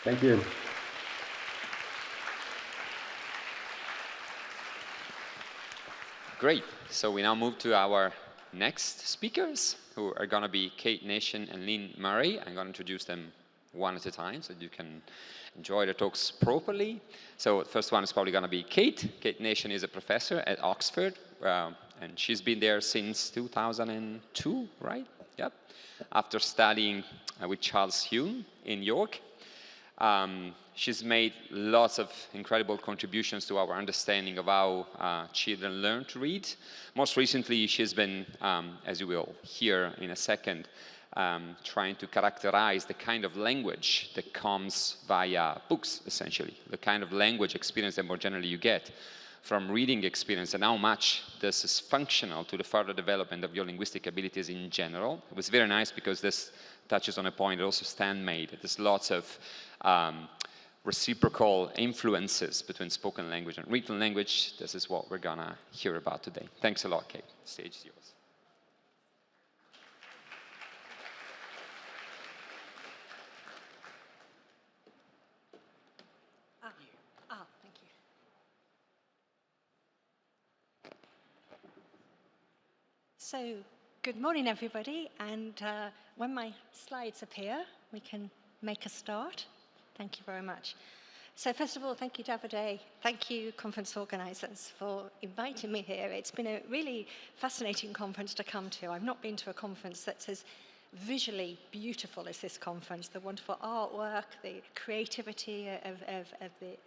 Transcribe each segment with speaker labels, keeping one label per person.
Speaker 1: Thank you.
Speaker 2: Great. So we now move to our next speakers, who are going to be Kate Nation and Lynne Murray. I'm going to introduce them one at a time so you can enjoy the talks properly. So the first one is probably going to be Kate. Kate Nation is a professor at Oxford, and she's been there since 2002, right? Yep. After studying with Charles Hume in York. She's made lots of incredible contributions to our understanding of how children learn to read. Most recently, she's been, as you will hear in a second, trying to characterize the kind of language that comes via books, essentially. The kind of language experience that more generally you get from reading experience, and how much this is functional to the further development of your linguistic abilities in general. It was very nice because this touches on a point that also Stan made. There's lots of reciprocal influences between spoken language and written language. This is what we're gonna hear about today. Thanks a lot, Kate. The stage is yours.
Speaker 3: Thank you. So, good morning, everybody. And when my slides appear, we can make a start. Thank you very much. So first of all, thank you, Davide. Thank you, conference organizers, for inviting me here. It's been a really fascinating conference to come to. I've not been to a conference that's as visually beautiful as this conference. The wonderful artwork, the creativity of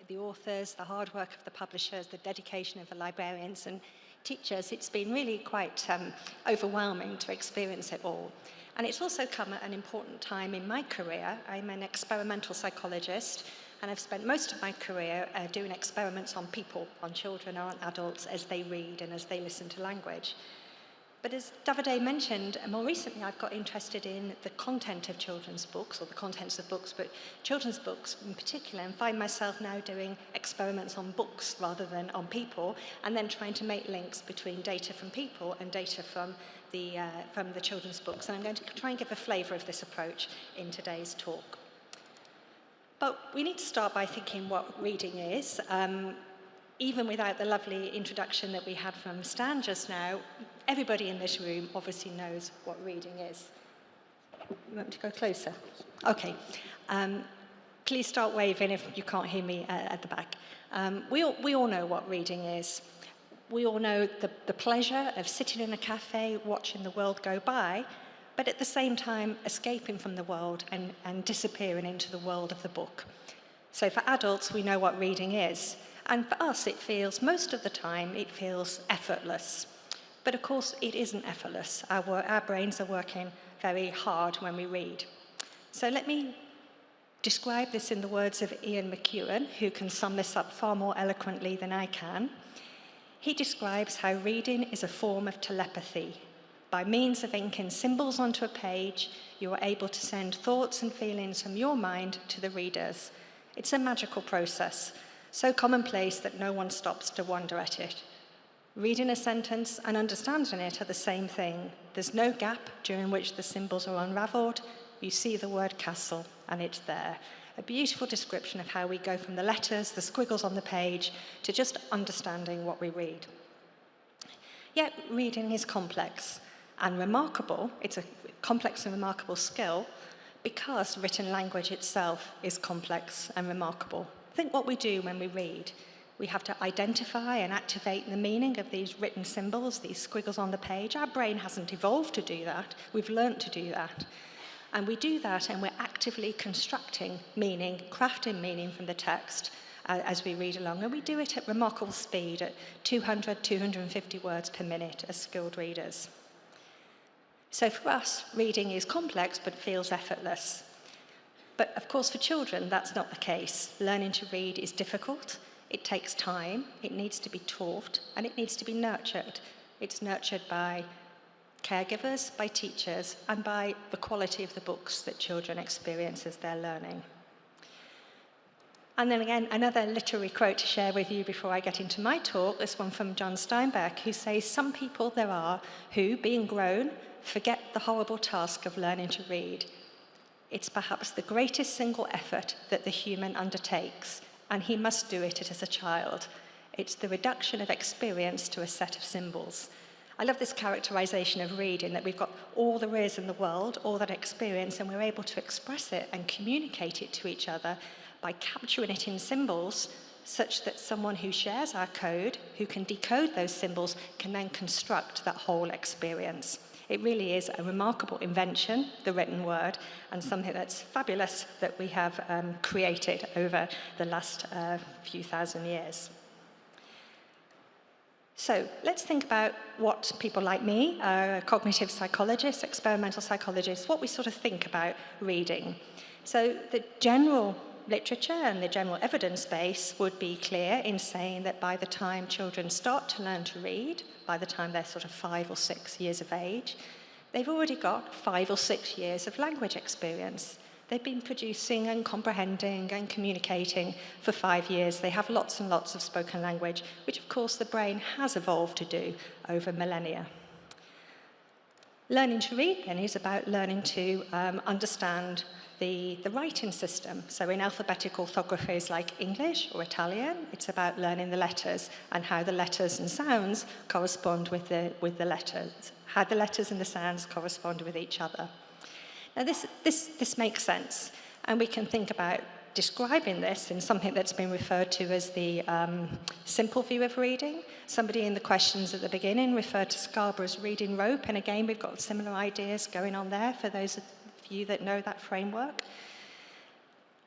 Speaker 3: the authors, the hard work of the publishers, the dedication of the librarians and teachers. It's been really quite overwhelming to experience it all. And it's also come at an important time in my career. I'm an experimental psychologist, and I've spent most of my career doing experiments on people, on children, on adults, as they read and as they listen to language. But as Davide mentioned, more recently I've got interested in the content of children's books, or the contents of books, but children's books in particular, and find myself now doing experiments on books rather than on people, and then trying to make links between data from people and data from the children's books. And I'm going to try and give a flavour of this approach in today's talk. But we need to start by thinking what reading is. Even without the lovely introduction that we had from Stan just now, everybody in this room obviously knows what reading is. You want me to go closer? Okay. Please start waving if you can't hear me at the back. We all know what reading is. We all know the pleasure of sitting in a cafe, watching the world go by, but at the same time escaping from the world and disappearing into the world of the book. So for adults, we know what reading is. And for us, it feels, most of the time, it feels effortless. But of course, it isn't effortless. Our brains are working very hard when we read. So let me describe this in the words of Ian McEwan, who can sum this up far more eloquently than I can. He describes how reading is a form of telepathy. By means of inking symbols onto a page, you are able to send thoughts and feelings from your mind to the readers. It's a magical process, so commonplace that no one stops to wonder at it. Reading a sentence and understanding it are the same thing. There's no gap during which the symbols are unraveled. You see the word castle, and it's there. A beautiful description of how we go from the letters, the squiggles on the page, to just understanding what we read. Yet reading is complex and remarkable. It's a complex and remarkable skill because written language itself is complex and remarkable. Think what we do when we read. We have to identify and activate the meaning of these written symbols, these squiggles on the page. Our brain hasn't evolved to do that. We've learnt to do that. And we do that, and we're actively constructing meaning, crafting meaning from the text as we read along. And we do it at remarkable speed, at 200, 250 words per minute as skilled readers. So for us, reading is complex, but feels effortless. But of course, for children, that's not the case. Learning to read is difficult. It takes time, it needs to be taught, and it needs to be nurtured. It's nurtured by caregivers, by teachers, and by the quality of the books that children experience as they're learning. And then again, another literary quote to share with you before I get into my talk, this one from John Steinbeck, who says, "Some people there are who, being grown, forget the horrible task of learning to read. It's perhaps the greatest single effort that the human undertakes, and he must do it as a child. It's the reduction of experience to a set of symbols. I love this characterization of reading, that we've got all there is in the world, all that experience, and we're able to express it and communicate it to each other by capturing it in symbols, such that someone who shares our code, who can decode those symbols, can then construct that whole experience. It really is a remarkable invention, the written word, and something that's fabulous that we have created over the last few thousand years. So let's think about what people like me, cognitive psychologists, experimental psychologists, what we sort of think about reading. So the general literature and the general evidence base would be clear in saying that by the time children start to learn to read, by the time they're sort of 5 or 6 years of age, they've already got 5 or 6 years of language experience. They've been producing and comprehending and communicating for 5 years. They have lots and lots of spoken language, which of course the brain has evolved to do over millennia. Learning to read then is about learning to understand the writing system. So in alphabetic orthographies like English or Italian, it's about learning the letters and how the letters and sounds correspond with the letters, how the letters and the sounds correspond with each other. Now this makes sense, and we can think about describing this in something that's been referred to as the simple view of reading. Somebody in the questions at the beginning referred to Scarborough's reading rope, and again we've got similar ideas going on there for those of you that know that framework.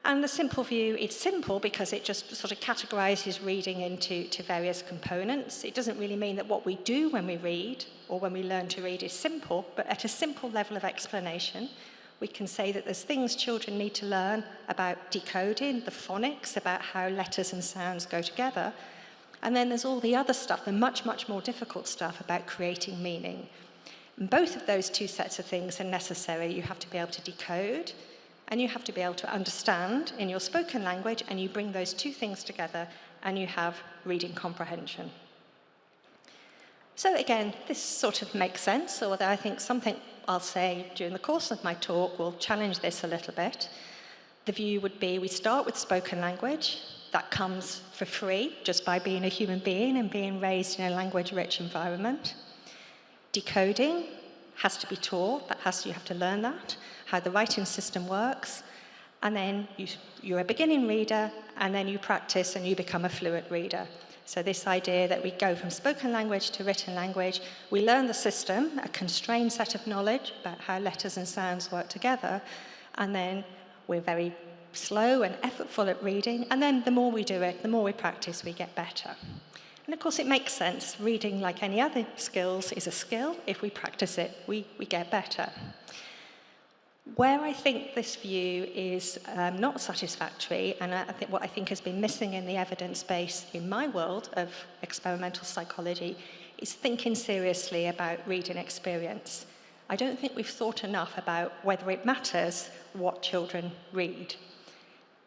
Speaker 3: And the simple view, it's simple because it just sort of categorizes reading into various components. It doesn't really mean that what we do when we read or when we learn to read is simple, but at a simple level of explanation, we can say that there's things children need to learn about decoding, the phonics, about how letters and sounds go together. And then there's all the other stuff, the much, much more difficult stuff about creating meaning. And both of those two sets of things are necessary. You have to be able to decode, and you have to be able to understand in your spoken language, and you bring those two things together, and you have reading comprehension. So again, this sort of makes sense, although I think something I'll say during the course of my talk will challenge this a little bit. The view would be we start with spoken language. That comes for free just by being a human being and being raised in a language-rich environment. Decoding has to be taught, you have to learn that, how the writing system works, and then you're a beginning reader, and then you practice and you become a fluent reader. So this idea that we go from spoken language to written language, we learn the system, a constrained set of knowledge about how letters and sounds work together, and then we're very slow and effortful at reading, and then the more we do it, the more we practice, we get better. And of course it makes sense. Reading, like any other skills, is a skill. If we practice it, we get better. Where I think this view is not satisfactory, and what I think has been missing in the evidence base in my world of experimental psychology, is thinking seriously about reading experience. I don't think we've thought enough about whether it matters what children read.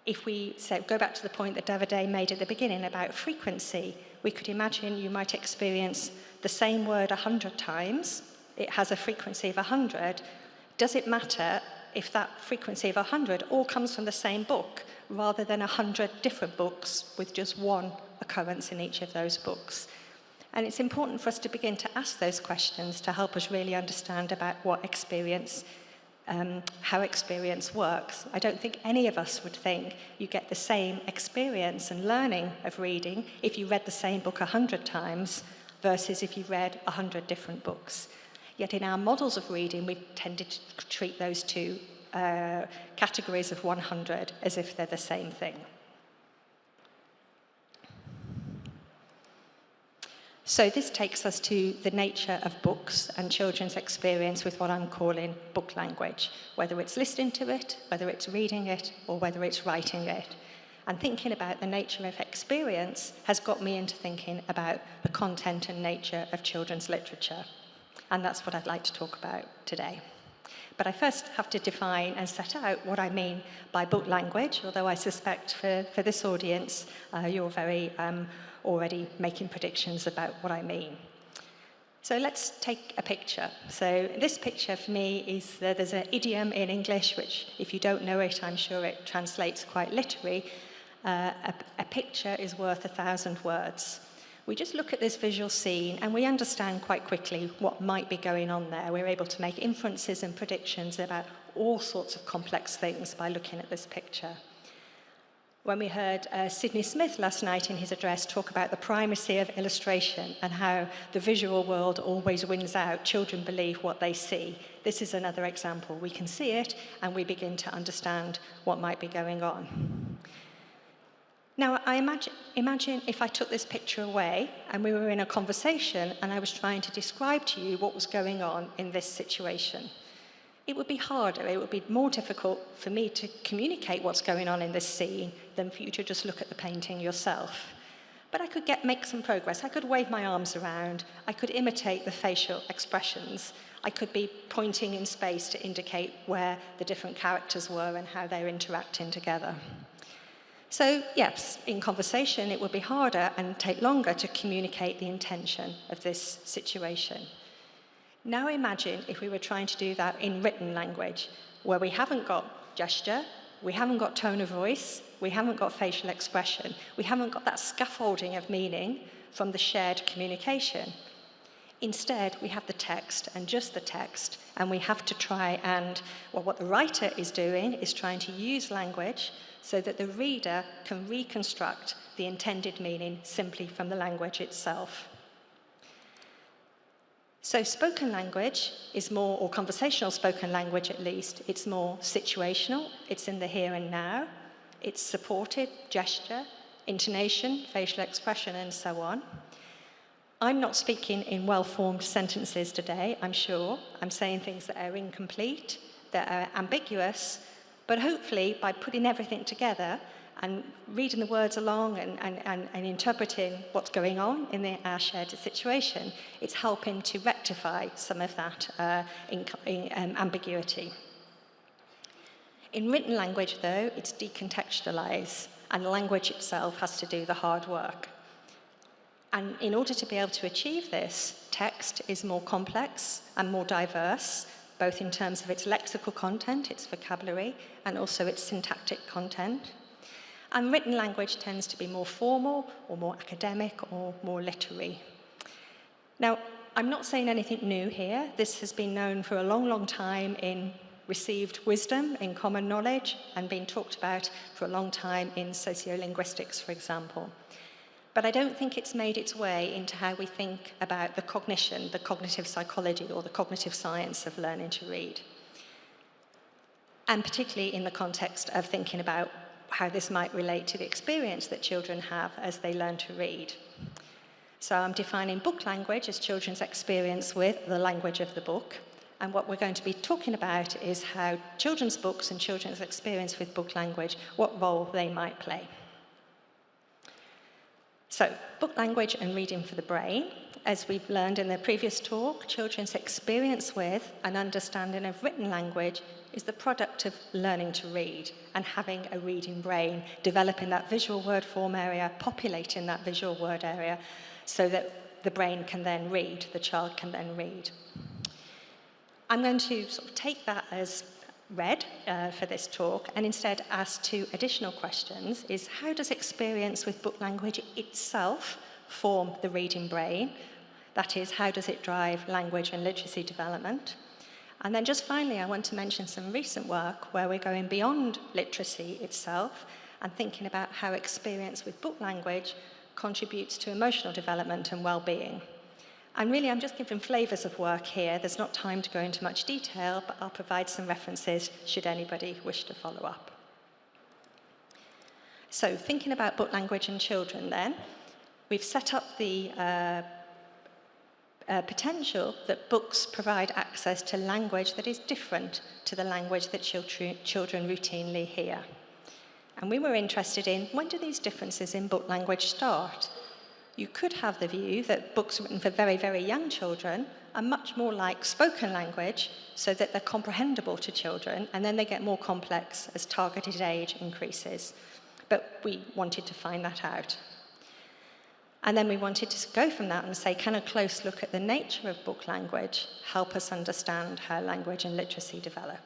Speaker 3: If we go back to the point that Davide made at the beginning about frequency, we could imagine you might experience the same word 100 times. It has a frequency of 100. Does it matter if that frequency of 100 all comes from the same book, rather than 100 different books with just one occurrence in each of those books? And it's important for us to begin to ask those questions to help us really understand about what experience, how experience works. I don't think any of us would think you get the same experience and learning of reading if you read the same book 100 times versus if you read 100 different books. Yet in our models of reading, we've tended to treat those two categories of 100 as if they're the same thing. So this takes us to the nature of books and children's experience with what I'm calling book language, whether it's listening to it, whether it's reading it, or whether it's writing it. And thinking about the nature of experience has got me into thinking about the content and nature of children's literature. And that's what I'd like to talk about today. But I first have to define and set out what I mean by book language, although I suspect for this audience, you're very already making predictions about what I mean. So let's take a picture. So this picture for me is there's an idiom in English, which if you don't know it, I'm sure it translates quite literally. A picture is worth 1,000 words. We just look at this visual scene and we understand quite quickly what might be going on there. We're able to make inferences and predictions about all sorts of complex things by looking at this picture. When we heard Sidney Smith last night in his address talk about the primacy of illustration and how the visual world always wins out, children believe what they see. This is another example. We can see it and we begin to understand what might be going on. Now, I imagine if I took this picture away and we were in a conversation and I was trying to describe to you what was going on in this situation. It would be harder, it would be more difficult for me to communicate what's going on in this scene than for you to just look at the painting yourself. But I could make some progress. I could wave my arms around. I could imitate the facial expressions. I could be pointing in space to indicate where the different characters were and how they're interacting together. So, yes, in conversation, it would be harder and take longer to communicate the intention of this situation. Now imagine if we were trying to do that in written language, where we haven't got gesture, we haven't got tone of voice, we haven't got facial expression, we haven't got that scaffolding of meaning from the shared communication. Instead, we have the text and just the text, and we have to try and, well, what the writer is doing is trying to use language so that the reader can reconstruct the intended meaning simply from the language itself. So spoken language is more, or conversational spoken language at least, it's more situational, it's in the here and now, it's supported, gesture, intonation, facial expression, and so on. I'm not speaking in well-formed sentences today, I'm sure. I'm saying things that are incomplete, that are ambiguous, but hopefully by putting everything together and reading the words along and interpreting what's going on in our shared situation, it's helping to rectify some of that ambiguity. In written language, though, it's decontextualized, and language itself has to do the hard work. And in order to be able to achieve this, text is more complex and more diverse, both in terms of its lexical content, its vocabulary, and also its syntactic content. And written language tends to be more formal or more academic or more literary. Now, I'm not saying anything new here. This has been known for a long, long time in received wisdom, in common knowledge, and been talked about for a long time in sociolinguistics, for example. But I don't think it's made its way into how we think about the cognition, the cognitive psychology, or the cognitive science of learning to read. And particularly in the context of thinking about how this might relate to the experience that children have as they learn to read. So I'm defining book language as children's experience with the language of the book. And what we're going to be talking about is how children's books and children's experience with book language, what role they might play. So, book language and reading for the brain. As we've learned in the previous talk, children's experience with and understanding of written language is the product of learning to read and having a reading brain, developing that visual word form area, populating that visual word area so that the brain can then read, the child can then read. I'm going to sort of take that as read for this talk and instead ask two additional questions. Is how does experience with book language itself form the reading brain? That is, how does it drive language and literacy development? And then just finally, I want to mention some recent work where we're going beyond literacy itself and thinking about how experience with book language contributes to emotional development and well-being. And really, I'm just giving flavours of work here. There's not time to go into much detail, but I'll provide some references should anybody wish to follow up. So, thinking about book language and children then, we've set up the potential that books provide access to language that is different to the language that children routinely hear. And we were interested in, when do these differences in book language start? You could have the view that books written for very, very young children are much more like spoken language so that they're comprehensible to children, and then they get more complex as targeted age increases. But we wanted to find that out. And then we wanted to go from that and say, can a close look at the nature of book language help us understand how language and literacy develop?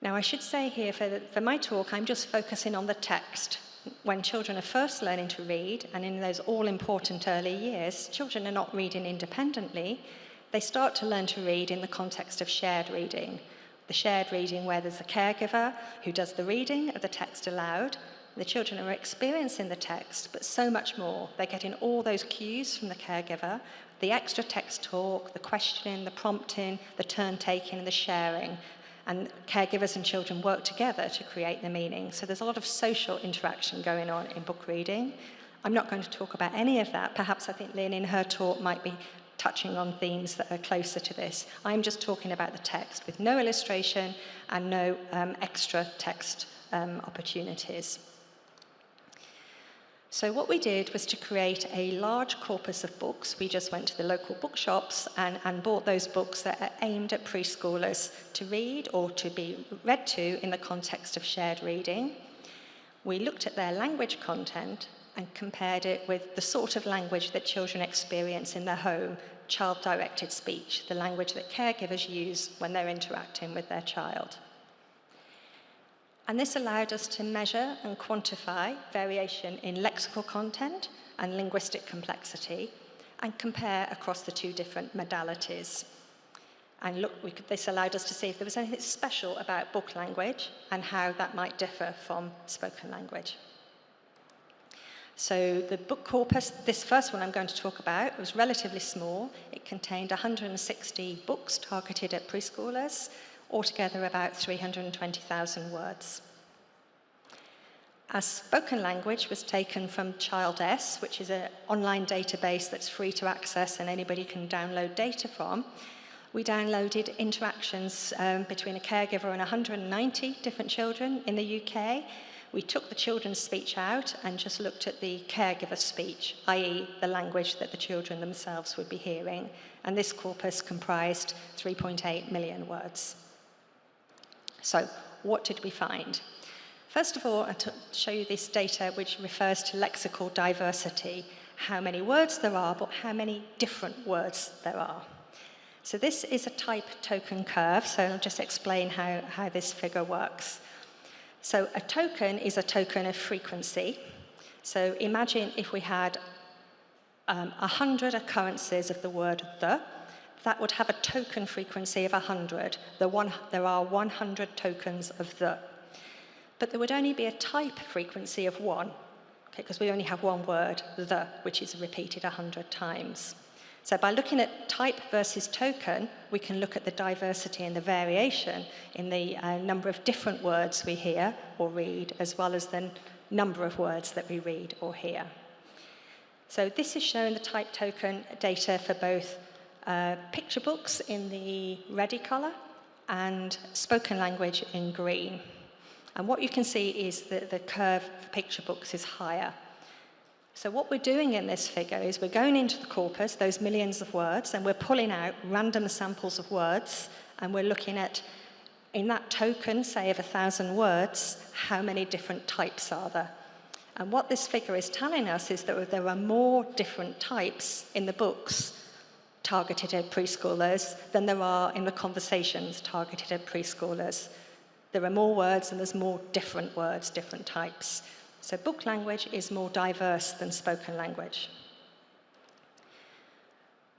Speaker 3: Now, I should say here, for my talk, I'm just focusing on the text. When children are first learning to read, and in those all-important early years, children are not reading independently. They start to learn to read in the context of shared reading. The shared reading where there's a caregiver who does the reading of the text aloud. The children are experiencing the text, but so much more. They're getting all those cues from the caregiver, the extra text talk, the questioning, the prompting, the turn-taking, and the sharing. And caregivers and children work together to create the meaning. So there's a lot of social interaction going on in book reading. I'm not going to talk about any of that. Perhaps I think Lynne in her talk might be touching on themes that are closer to this. I'm just talking about the text with no illustration and no extra text opportunities. So what we did was to create a large corpus of books. We just went to the local bookshops and bought those books that are aimed at preschoolers to read or to be read to in the context of shared reading. We looked at their language content and compared it with the sort of language that children experience in their home, child-directed speech, the language that caregivers use when they're interacting with their child. And this allowed us to measure and quantify variation in lexical content and linguistic complexity and compare across the two different modalities. And look, this allowed us to see if there was anything special about book language and how that might differ from spoken language. So the book corpus, this first one I'm going to talk about, was relatively small. It contained 160 books targeted at preschoolers, altogether about 320,000 words. Our spoken language was taken from Child S, which is an online database that's free to access and anybody can download data from. We downloaded interactions between a caregiver and 190 different children in the UK. We took the children's speech out and just looked at the caregiver speech, i.e. the language that the children themselves would be hearing. And this corpus comprised 3.8 million words. So what did we find? First of all, I'll show you this data which refers to lexical diversity, how many words there are, but how many different words there are. So this is a type token curve, so I'll just explain how this figure works. So a token is a token of frequency. So imagine if we had 100 occurrences of the word the, that would have a token frequency of 100. There are 100 tokens of the. But there would only be a type frequency of 1, because we only have one word, the, which is repeated 100 times. So by looking at type versus token, we can look at the diversity and the variation in the number of different words we hear or read, as well as the number of words that we read or hear. So this is showing the type token data for both picture books in the reddy colour and spoken language in green. And what you can see is that the curve for picture books is higher. So what we're doing in this figure is we're going into the corpus, those millions of words, and we're pulling out random samples of words, and we're looking at, in that token, say of 1,000 words, how many different types are there? And what this figure is telling us is that there are more different types in the books targeted at preschoolers than there are in the conversations targeted at preschoolers. There are more words and there's more different words, different types. So book language is more diverse than spoken language.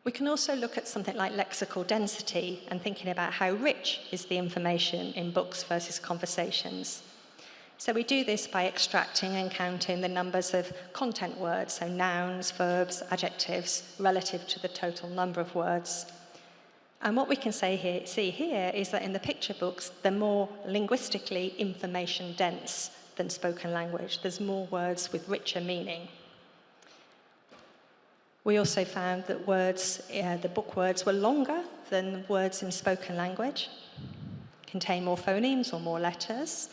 Speaker 3: We can also look at something like lexical density and thinking about how rich is the information in books versus conversations. So we do this by extracting and counting the numbers of content words, so nouns, verbs, adjectives, relative to the total number of words. And what we can see here is that in the picture books, they're more linguistically information dense than spoken language. There's more words with richer meaning. We also found that the book words were longer than words in spoken language, contain more phonemes or more letters,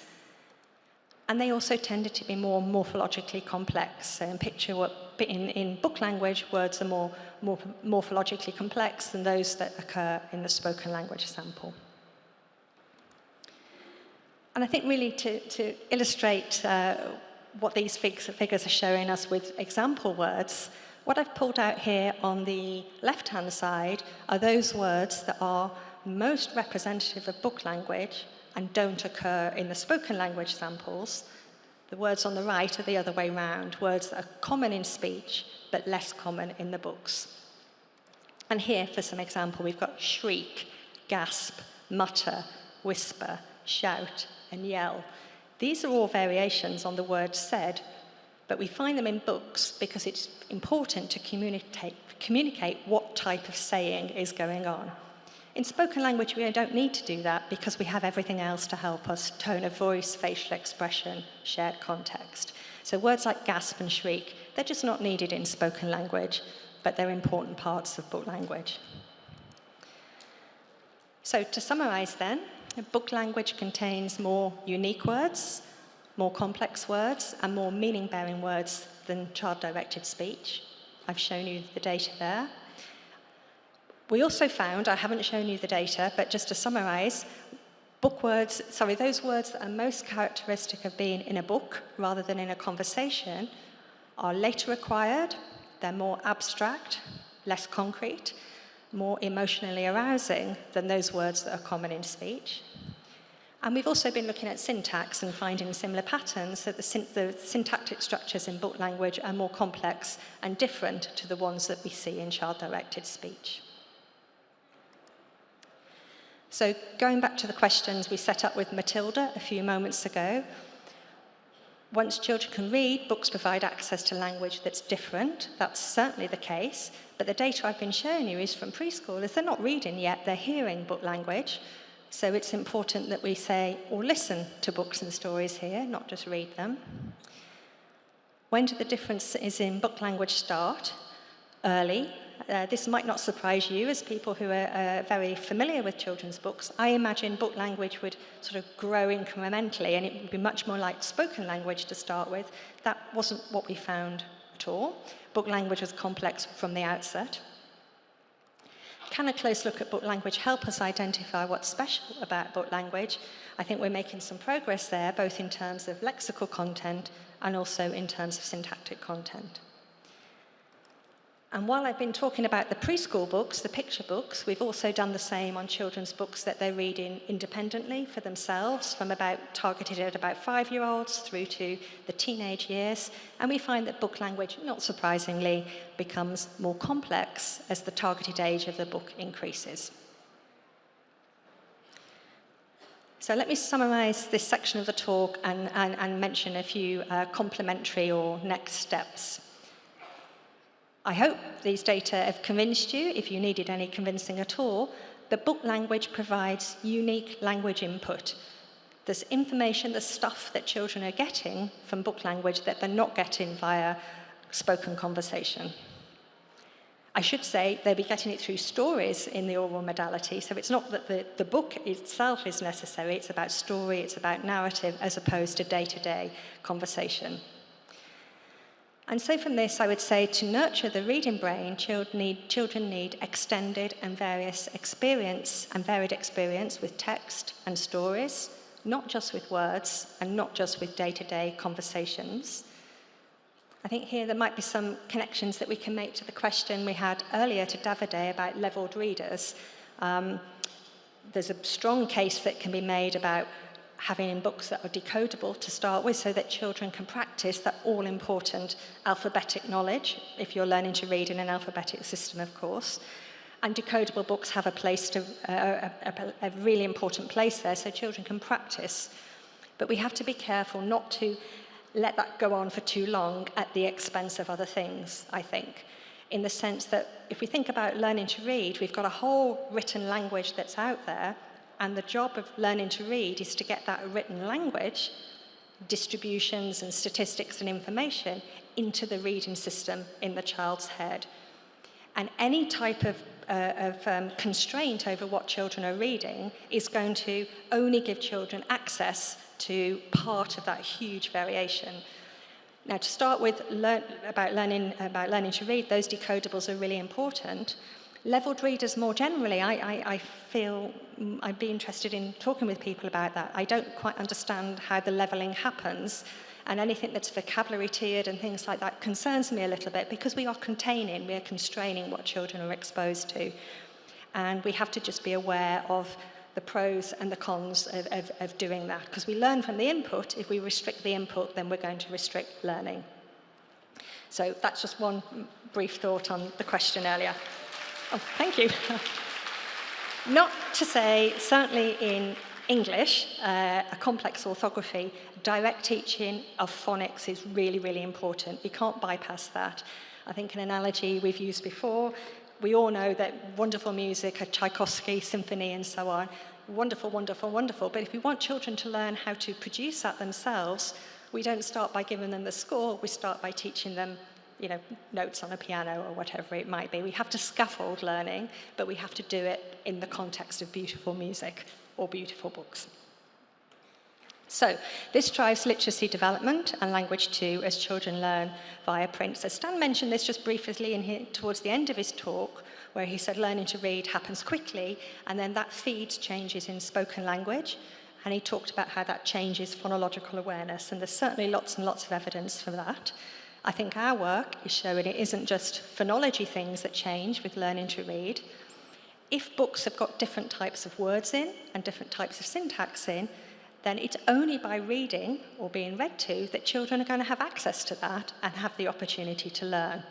Speaker 3: and they also tended to be more morphologically complex. So in book language, words are more morphologically complex than those that occur in the spoken language sample. And I think really to illustrate what these figures are showing us with example words, what I've pulled out here on the left-hand side are those words that are most representative of book language and don't occur in the spoken language samples. The words on the right are the other way round, words that are common in speech but less common in the books. And here, for some example, we've got shriek, gasp, mutter, whisper, shout, and yell. These are all variations on the word said, but we find them in books because it's important to communicate what type of saying is going on. In spoken language, we don't need to do that because we have everything else to help us: tone of voice, facial expression, shared context. So words like gasp and shriek, they're just not needed in spoken language, but they're important parts of book language. So to summarize then, book language contains more unique words, more complex words, and more meaning-bearing words than child-directed speech. I've shown you the data there. We also found, I haven't shown you the data, but just to summarize, those words that are most characteristic of being in a book rather than in a conversation are later acquired, they're more abstract, less concrete, more emotionally arousing than those words that are common in speech. And we've also been looking at syntax and finding similar patterns, that the syntactic structures in book language are more complex and different to the ones that we see in child-directed speech. So going back to the questions we set up with Matilda a few moments ago, once children can read, books provide access to language that's different. That's certainly the case. But the data I've been showing you is from preschoolers. They're not reading yet, they're hearing book language. So it's important that we say or listen to books and stories here, not just read them. When do the differences in book language start? Early. This might not surprise you as people who are very familiar with children's books. I imagine book language would sort of grow incrementally and it would be much more like spoken language to start with. That wasn't what we found at all. Book language was complex from the outset. Can a close look at book language help us identify what's special about book language? I think we're making some progress there, both in terms of lexical content and also in terms of syntactic content. And while I've been talking about the preschool books, the picture books, we've also done the same on children's books that they're reading independently for themselves, targeted at about 5-year-olds through to the teenage years. And we find that book language, not surprisingly, becomes more complex as the targeted age of the book increases. So let me summarize this section of the talk and mention a few complementary or next steps. I hope these data have convinced you, if you needed any convincing at all, that book language provides unique language input. There's information, there's stuff that children are getting from book language that they're not getting via spoken conversation. I should say they'll be getting it through stories in the oral modality, so it's not that the book itself is necessary, it's about story, it's about narrative, as opposed to day-to-day conversation. And so from this, I would say to nurture the reading brain, children need extended and varied experience with text and stories, not just with words and not just with day-to-day conversations. I think here there might be some connections that we can make to the question we had earlier to Davide about leveled readers. There's a strong case that can be made about having books that are decodable to start with so that children can practice that all-important alphabetic knowledge, if you're learning to read in an alphabetic system, of course. And decodable books have a really important place there so children can practice. But we have to be careful not to let that go on for too long at the expense of other things, I think, in the sense that if we think about learning to read, we've got a whole written language that's out there. And the job of learning to read is to get that written language, distributions and statistics and information into the reading system in the child's head. And any type of constraint over what children are reading is going to only give children access to part of that huge variation. Now, to start with, learning to read, those decodables are really important. Leveled readers more generally, I feel I'd be interested in talking with people about that. I don't quite understand how the levelling happens, and anything that's vocabulary tiered and things like that concerns me a little bit, because we are constraining what children are exposed to. And we have to just be aware of the pros and the cons of doing that, because we learn from the input. If we restrict the input, then we're going to restrict learning. So that's just one brief thought on the question earlier. Oh, thank you. Not to say, certainly in English, a complex orthography, direct teaching of phonics is really, really important. We can't bypass that. I think an analogy we've used before, we all know that wonderful music, a Tchaikovsky symphony and so on, wonderful, wonderful, wonderful. But if we want children to learn how to produce that themselves, we don't start by giving them the score, we start by teaching them, you know, notes on a piano or whatever it might be. We have to scaffold learning, but we have to do it in the context of beautiful music or beautiful books. So this drives literacy development and language too, as children learn via print. So Stan mentioned this just briefly towards the end of his talk, where he said learning to read happens quickly, and then that feeds changes in spoken language. And he talked about how that changes phonological awareness, and there's certainly lots and lots of evidence for that. I think our work is showing it isn't just phonology things that change with learning to read. If books have got different types of words in and different types of syntax in, then it's only by reading or being read to that children are going to have access to that and have the opportunity to learn.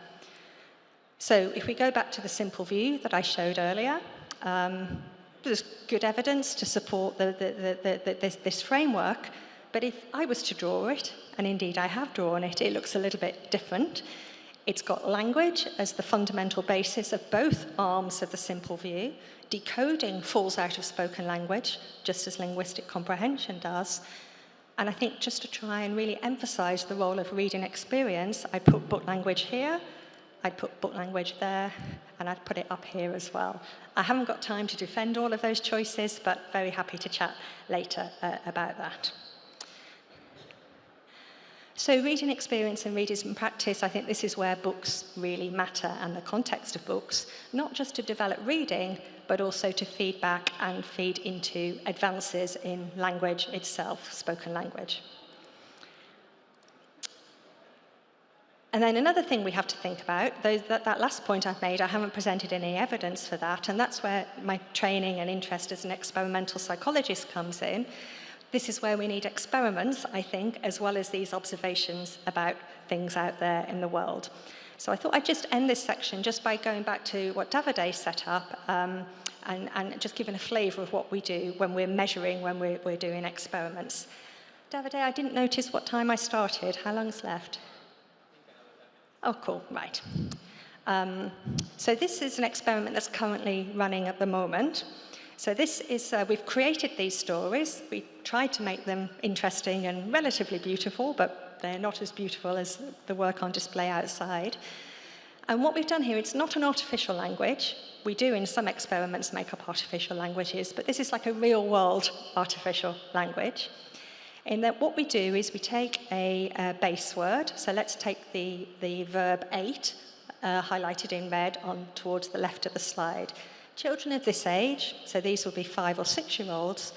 Speaker 3: So if we go back to the simple view that I showed earlier, there's good evidence to support this framework, but if I was to draw it, and indeed I have drawn it, it looks a little bit different. It's got language as the fundamental basis of both arms of the simple view. Decoding falls out of spoken language, just as linguistic comprehension does. And I think just to try and really emphasize the role of reading experience, I put book language here, I'd put book language there, and I'd put it up here as well. I haven't got time to defend all of those choices, but very happy to chat later about that. So reading experience and reading practice, I think this is where books really matter, and the context of books, not just to develop reading, but also to feed back and feed into advances in language itself, spoken language. And then another thing we have to think about, that last point I've made, I haven't presented any evidence for that, and that's where my training and interest as an experimental psychologist comes in. This is where we need experiments, I think, as well as these observations about things out there in the world. So I thought I'd just end this section just by going back to what Davide set up and just giving a flavour of what we do when we're measuring, when we're doing experiments. Davide, I didn't notice what time I started. How long's left? Oh, cool, right. So this is an experiment that's currently running at the moment. So this is, we've created these stories. We tried to make them interesting and relatively beautiful, but they're not as beautiful as the work on display outside. And what we've done here, it's not an artificial language. We do in some experiments make up artificial languages, but this is like a real world artificial language. In that what we do is we take a base word. So let's take the verb ate, highlighted in red on towards the left of the slide. Children of this age, so these will be 5 or 6-year-olds,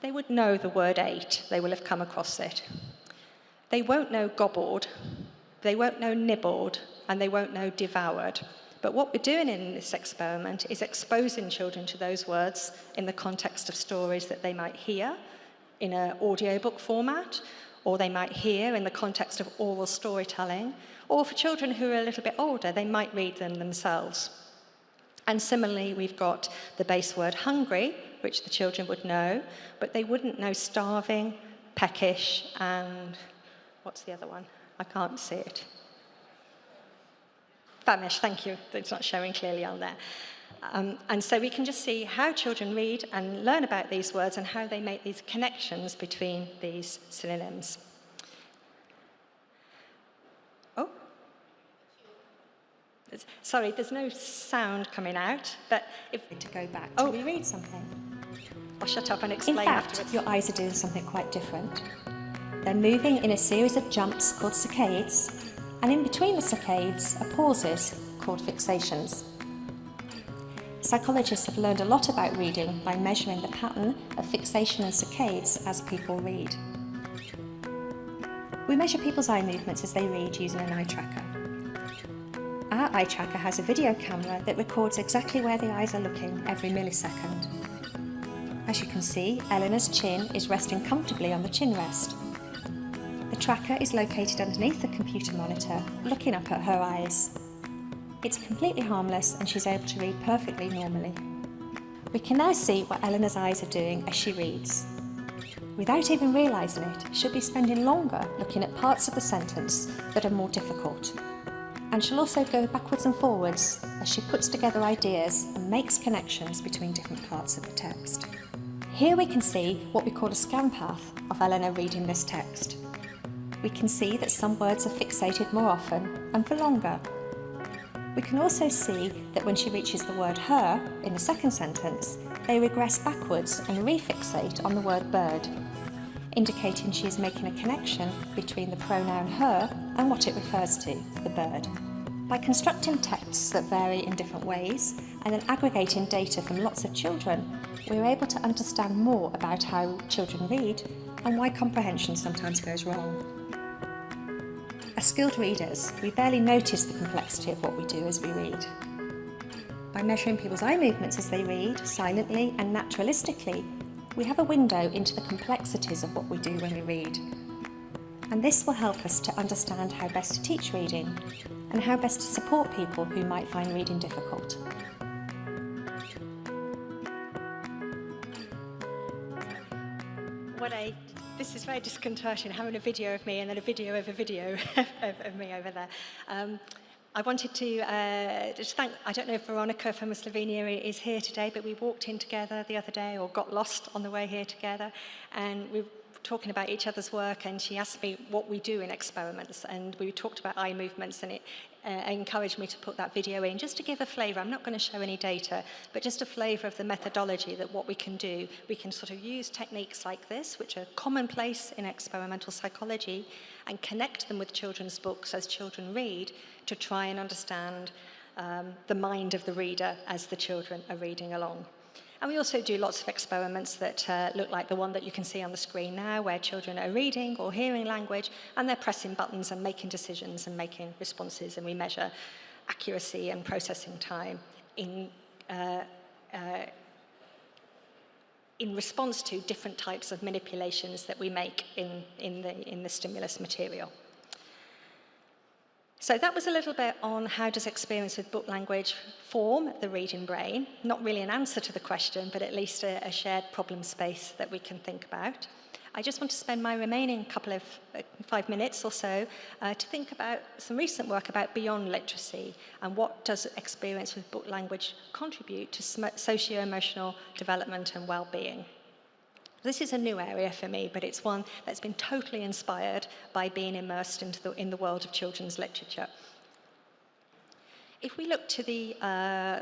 Speaker 3: they would know the word ate. They will have come across it. They won't know gobbled, they won't know nibbled, and they won't know devoured. But what we're doing in this experiment is exposing children to those words in the context of stories that they might hear in an audiobook format, or they might hear in the context of oral storytelling, or for children who are a little bit older, they might read them themselves. And similarly, we've got the base word hungry, which the children would know, but they wouldn't know starving, peckish, and what's the other one? I can't see it. Famished, thank you. It's not showing clearly on there. And so we can just see how children read and learn about these words and how they make these connections between these synonyms. Oh. Sorry, there's no sound coming out, but if...
Speaker 1: To go back to reread something.
Speaker 3: I'll shut up and explain
Speaker 1: In fact,
Speaker 3: afterwards.
Speaker 1: your eyes are doing something quite different. They're moving in a series of jumps called saccades, and in between the saccades are pauses called fixations. Psychologists have learned a lot about reading by measuring the pattern of fixation and saccades as people read. We measure people's eye movements as they read using an eye tracker. Our eye tracker has a video camera that records exactly where the eyes are looking every millisecond. As you can see, Eleanor's chin is resting comfortably on the chin rest. The tracker is located underneath the computer monitor, looking up at her eyes. It's completely harmless and she's able to read perfectly normally. We can now see what Eleanor's eyes are doing as she reads. Without even realising it, she'll be spending longer looking at parts of the sentence that are more difficult. And she'll also go backwards and forwards as she puts together ideas and makes connections between different parts of the text. Here we can see what we call a scan path of Eleanor reading this text. We can see that some words are fixated more often and for longer. We can also see that when she reaches the word her in the second sentence, they regress backwards and refixate on the word bird, indicating she is making a connection between the pronoun her and what it refers to, the bird. By constructing texts that vary in different ways and then aggregating data from lots of children, we're able to understand more about how children read and why comprehension sometimes goes wrong. As skilled readers, we barely notice the complexity of what we do as we read. By measuring people's eye movements as they read, silently and naturalistically, we have a window into the complexities of what we do when we read. And this will help us to understand how best to teach reading and how best to support people who might find reading difficult.
Speaker 3: This is very disconcerting, having a video of me and then a video of of me over there. I wanted to just thank, I don't know if Veronica from Slovenia is here today, but we walked in together the other day, or got lost on the way here together, and we were talking about each other's work, and she asked me what we do in experiments, and we talked about eye movements, and it encouraged me to put that video in, just to give a flavour. I'm not going to show any data, but just a flavour of the methodology, that what we can do. We can sort of use techniques like this, which are commonplace in experimental psychology, and connect them with children's books as children read, to try and understand the mind of the reader as the children are reading along. And we also do lots of experiments that look like the one that you can see on the screen now, where children are reading or hearing language, and they're pressing buttons and making decisions and making responses, and we measure accuracy and processing time in response to different types of manipulations that we make in the stimulus material. So that was a little bit on how does experience with book language form the reading brain. Not really an answer to the question, but at least a shared problem space that we can think about. I just want to spend my remaining couple of 5 minutes or so to think about some recent work about beyond literacy, and what does experience with book language contribute to socio-emotional development and well-being. This is a new area for me, but it's one that's been totally inspired by being immersed in the world of children's literature. If we look to the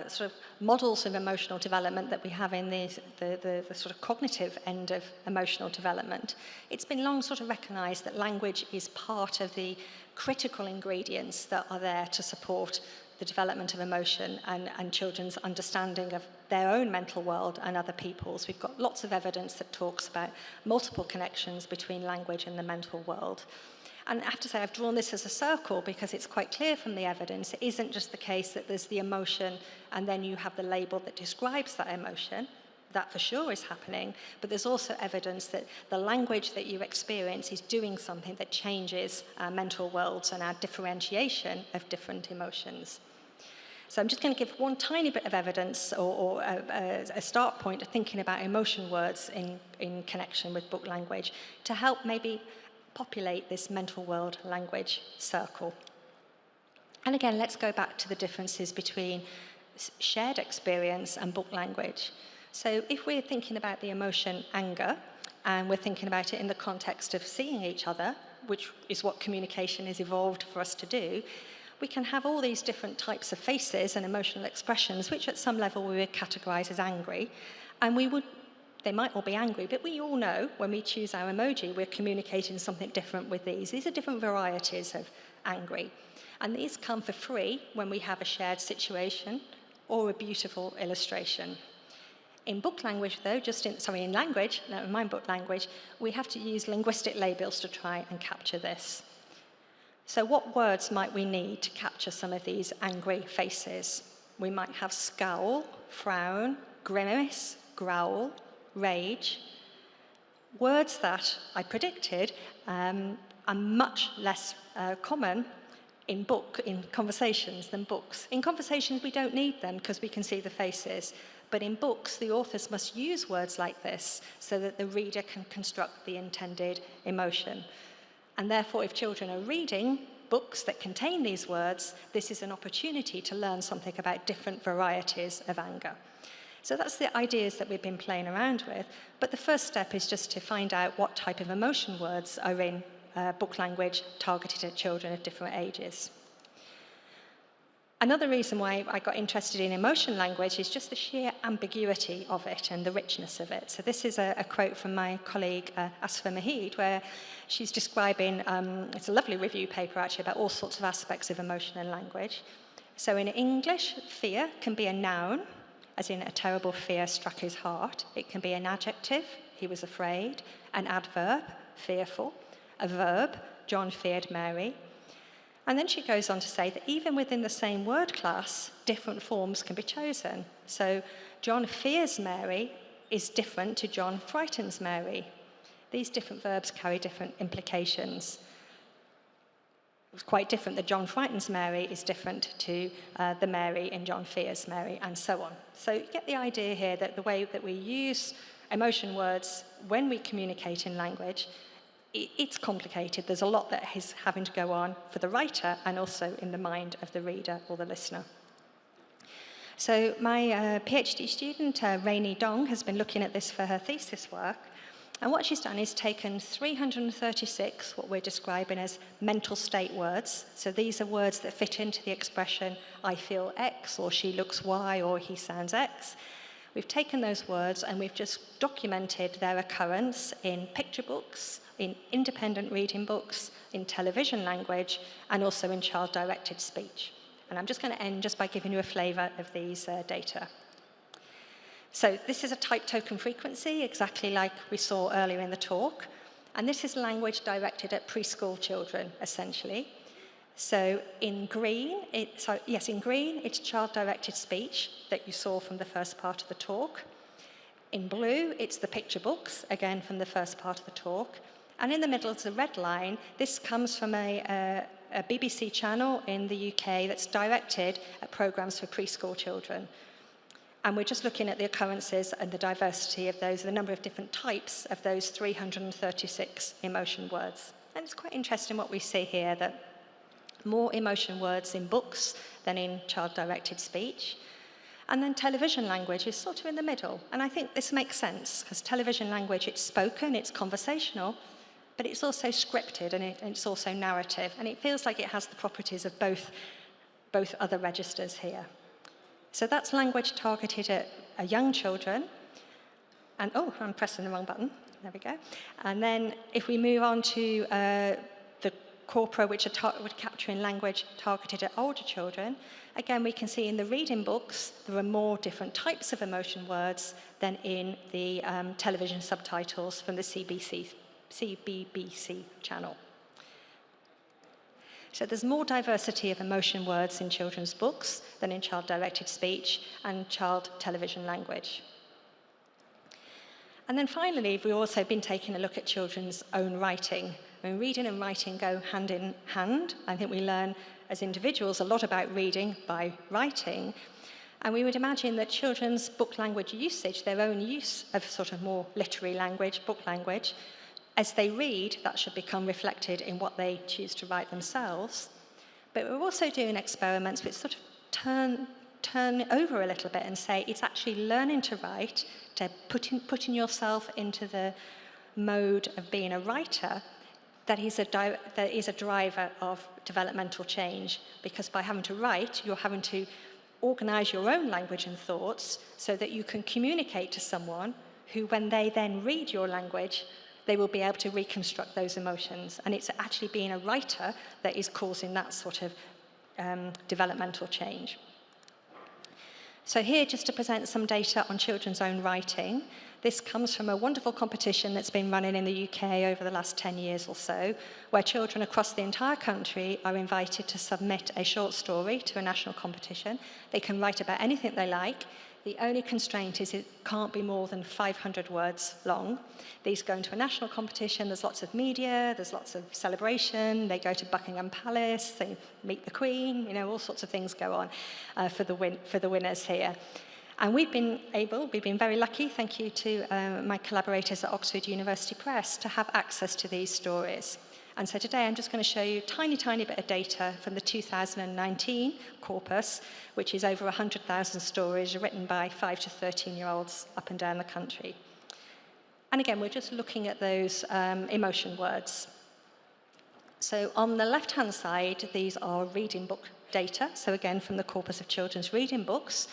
Speaker 3: sort of models of emotional development that we have in the sort of cognitive end of emotional development, it's been long sort of recognised that language is part of the critical ingredients that are there to support the development of emotion and children's understanding of their own mental world and other people's. We've got lots of evidence that talks about multiple connections between language and the mental world. And I have to say, I've drawn this as a circle because it's quite clear from the evidence. It isn't just the case that there's the emotion and then you have the label that describes that emotion. That for sure is happening, but there's also evidence that the language that you experience is doing something that changes our mental worlds and our differentiation of different emotions. So I'm just going to give one tiny bit of evidence or a start point of thinking about emotion words in connection with book language to help maybe populate this mental world language circle. And again, let's go back to the differences between shared experience and book language. So if we're thinking about the emotion anger, and we're thinking about it in the context of seeing each other, which is what communication is evolved for us to do, we can have all these different types of faces and emotional expressions, which at some level we would categorize as angry. And they might all be angry, but we all know when we choose our emoji, we're communicating something different with these. These are different varieties of angry. And these come for free when we have a shared situation, or a beautiful illustration. In book language, though, in language, never mind book language, we have to use linguistic labels to try and capture this. So what words might we need to capture some of these angry faces? We might have scowl, frown, grimace, growl, rage. Words that I predicted are much less common in conversations than books. In conversations, we don't need them because we can see the faces. But in books, the authors must use words like this so that the reader can construct the intended emotion. And therefore, if children are reading books that contain these words, this is an opportunity to learn something about different varieties of anger. So that's the ideas that we've been playing around with. But the first step is just to find out what type of emotion words are in book language targeted at children of different ages. Another reason why I got interested in emotion language is just the sheer ambiguity of it and the richness of it. So this is a quote from my colleague Asfa Mahid, where she's describing, it's a lovely review paper actually about all sorts of aspects of emotion and language. So in English, fear can be a noun, as in a terrible fear struck his heart. It can be an adjective, he was afraid, an adverb, fearful, a verb, John feared Mary. And then she goes on to say that even within the same word class, different forms can be chosen. So John fears Mary is different to John frightens Mary. These different verbs carry different implications. It's quite different that John frightens Mary is different to the Mary in John fears Mary, and so on. So you get the idea here that the way that we use emotion words when we communicate in language, it's complicated. There's a lot that is having to go on for the writer and also in the mind of the reader or the listener. So my PhD student, Rainey Dong, has been looking at this for her thesis work. And what she's done is taken 336, what we're describing as mental state words. So these are words that fit into the expression, I feel X, or she looks Y, or he sounds X. We've taken those words and we've just documented their occurrence in picture books, in independent reading books, in television language, and also in child-directed speech. And I'm just going to end just by giving you a flavour of these data. So this is a type token frequency, exactly like we saw earlier in the talk. And this is language directed at preschool children, essentially. So in green, it's child-directed speech that you saw from the first part of the talk. In blue, it's the picture books, again from the first part of the talk. And in the middle is the red line. This comes from a BBC channel in the UK that's directed at programmes for preschool children. And we're just looking at the occurrences and the diversity of those, the number of different types of those 336 emotion words. And it's quite interesting what we see here, that more emotion words in books than in child-directed speech. And then television language is sort of in the middle. And I think this makes sense, because television language, it's spoken, it's conversational, but it's also scripted and it's also narrative. And it feels like it has the properties of both other registers here. So that's language targeted at young children. And, oh, I'm pressing the wrong button. There we go. And then if we move on to the corpora, which are capturing language targeted at older children, again, we can see in the reading books, there are more different types of emotion words than in the television subtitles from the CBBC channel. So there's more diversity of emotion words in children's books than in child-directed speech and child television language. And then finally, we've also been taking a look at children's own writing. I mean, reading and writing go hand in hand. I think we learn as individuals a lot about reading by writing. And we would imagine that children's book language usage, their own use of sort of more literary language, book language, as they read, that should become reflected in what they choose to write themselves. But we're also doing experiments which sort of turn over a little bit and say it's actually learning to write, to putting yourself into the mode of being a writer, that is a driver of developmental change. Because by having to write, you're having to organize your own language and thoughts so that you can communicate to someone who, when they then read your language, they will be able to reconstruct those emotions. And it's actually being a writer that is causing that sort of developmental change. So here, just to present some data on children's own writing. This comes from a wonderful competition that's been running in the UK over the last 10 years or so, where children across the entire country are invited to submit a short story to a national competition. They can write about anything they like. The only constraint is it can't be more than 500 words long. These go into a national competition. There's lots of media, there's lots of celebration. They go to Buckingham Palace, they meet the Queen, all sorts of things go on for the winners here. And we've been very lucky, thank you to my collaborators at Oxford University Press, to have access to these stories. And so today I'm just going to show you a tiny bit of data from the 2019 corpus, which is over 100,000 stories written by 5 to 13-year-olds up and down the country. And again, we're just looking at those emotion words. So on the left-hand side, these are reading book data. So again, from the corpus of children's reading books.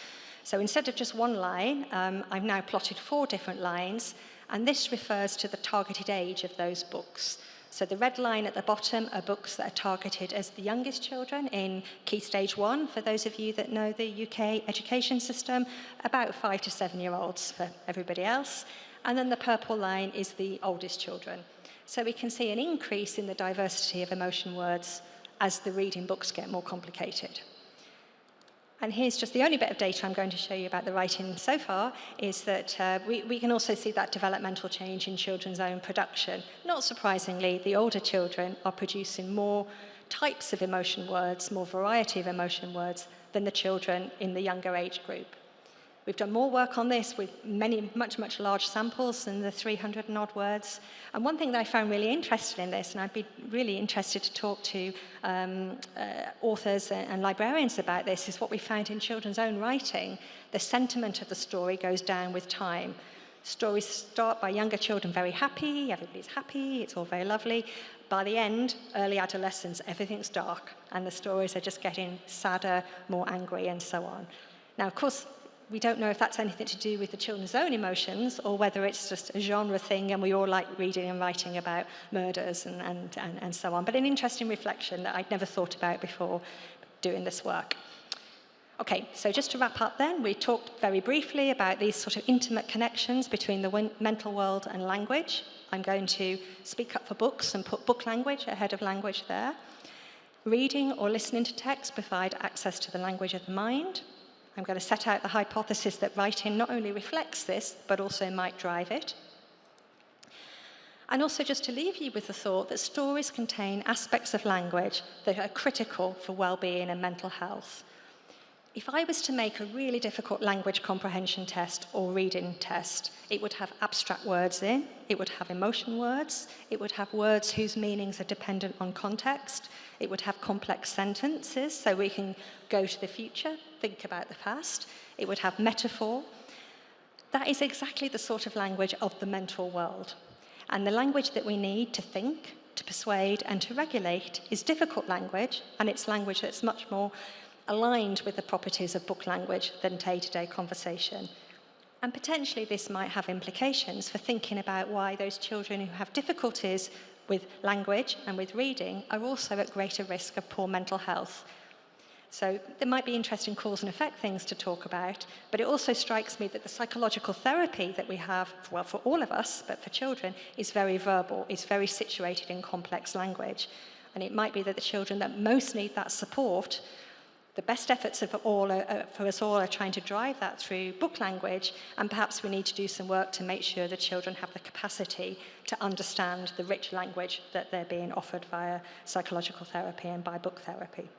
Speaker 3: So instead of just one line, I've now plotted 4 different lines, and this refers to the targeted age of those books. So the red line at the bottom are books that are targeted as the youngest children in Key Stage 1, for those of you that know the UK education system, about 5 to 7-year-olds for everybody else. And then the purple line is the oldest children. So we can see an increase in the diversity of emotion words as the reading books get more complicated. And here's just the only bit of data I'm going to show you about the writing so far, is that we can also see that developmental change in children's own production. Not surprisingly, the older children are producing more types of emotion words, more variety of emotion words, than the children in the younger age group. We've done more work on this with much large samples than the 300 and odd words. And one thing that I found really interesting in this, and I'd be really interested to talk to authors and librarians about this, is what we found in children's own writing. The sentiment of the story goes down with time. Stories start by younger children very happy, everybody's happy, it's all very lovely. By the end, early adolescence, everything's dark, and the stories are just getting sadder, more angry, and so on. Now, of course, we don't know if that's anything to do with the children's own emotions or whether it's just a genre thing and we all like reading and writing about murders and so on. But an interesting reflection that I'd never thought about before doing this work. Okay, so just to wrap up then, we talked very briefly about these sort of intimate connections between the mental world and language. I'm going to speak up for books and put book language ahead of language there. Reading or listening to text provide access to the language of the mind. I'm going to set out the hypothesis that writing not only reflects this, but also might drive it. And also just to leave you with the thought that stories contain aspects of language that are critical for well-being and mental health. If I was to make a really difficult language comprehension test or reading test, it would have abstract words in, it would have emotion words, it would have words whose meanings are dependent on context, it would have complex sentences so we can go to the future, think about the past, it would have metaphor. That is exactly the sort of language of the mental world. And the language that we need to think, to persuade, and to regulate is difficult language, and it's language that's much more aligned with the properties of book language than day-to-day conversation. And potentially this might have implications for thinking about why those children who have difficulties with language and with reading are also at greater risk of poor mental health. So there might be interesting cause and effect things to talk about, but it also strikes me that the psychological therapy that we have, well, for all of us, but for children, is very verbal, is very situated in complex language. And it might be that the children that most need that support, the best efforts for us all are trying to drive that through book language, and perhaps we need to do some work to make sure the children have the capacity to understand the rich language that they're being offered via psychological therapy and by book therapy.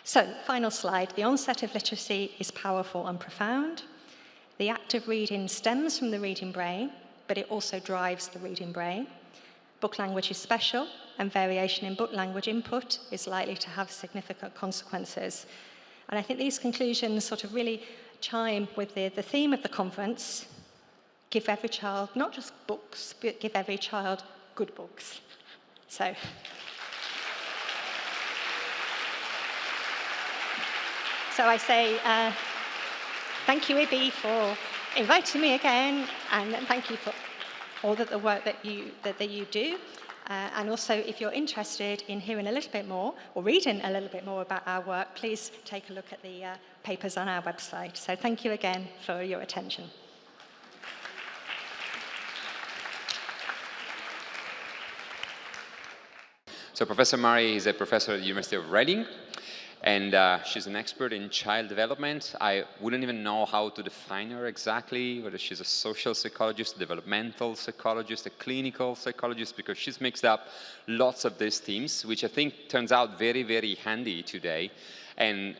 Speaker 3: So, final slide. The onset of literacy is powerful and profound. The act of reading stems from the reading brain, but it also drives the reading brain. Book language is special, and variation in book language input is likely to have significant consequences. And I think these conclusions sort of really chime with the theme of the conference: give every child not just books, but give every child good books. So I say thank you, IBBY, for inviting me again, and thank you for all the work that you do. And also, if you're interested in hearing a little bit more or reading a little bit more about our work, please take a look at the papers on our website. So thank you again for your attention.
Speaker 2: So Professor Murray is a professor at the University of Reading, and she's an expert in child development. I wouldn't even know how to define her exactly, whether she's a social psychologist, a developmental psychologist, a clinical psychologist, because she's mixed up lots of these themes, which I think turns out very, very handy today, and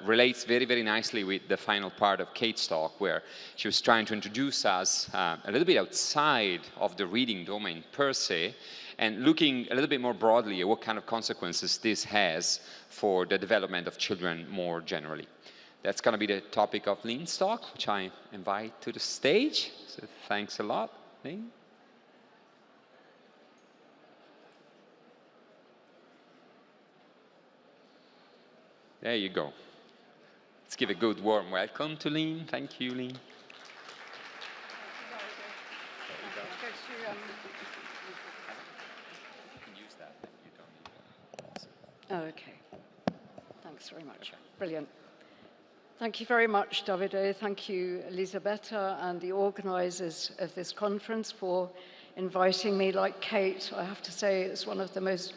Speaker 2: relates very, very nicely with the final part of Kate's talk, where she was trying to introduce us a little bit outside of the reading domain per se, and looking a little bit more broadly at what kind of consequences this has for the development of children more generally. That's going to be the topic of Lynne's talk, which I invite to the stage. So thanks a lot, Lynne. There you go. Let's give a good warm welcome to Lynne. Thank you, Lynne.
Speaker 4: Oh, okay. Thanks very much. Okay. Brilliant. Thank you very much, Davide. Thank you, Elisabetta, and the organisers of this conference for inviting me. Like Kate, I have to say it's one of the most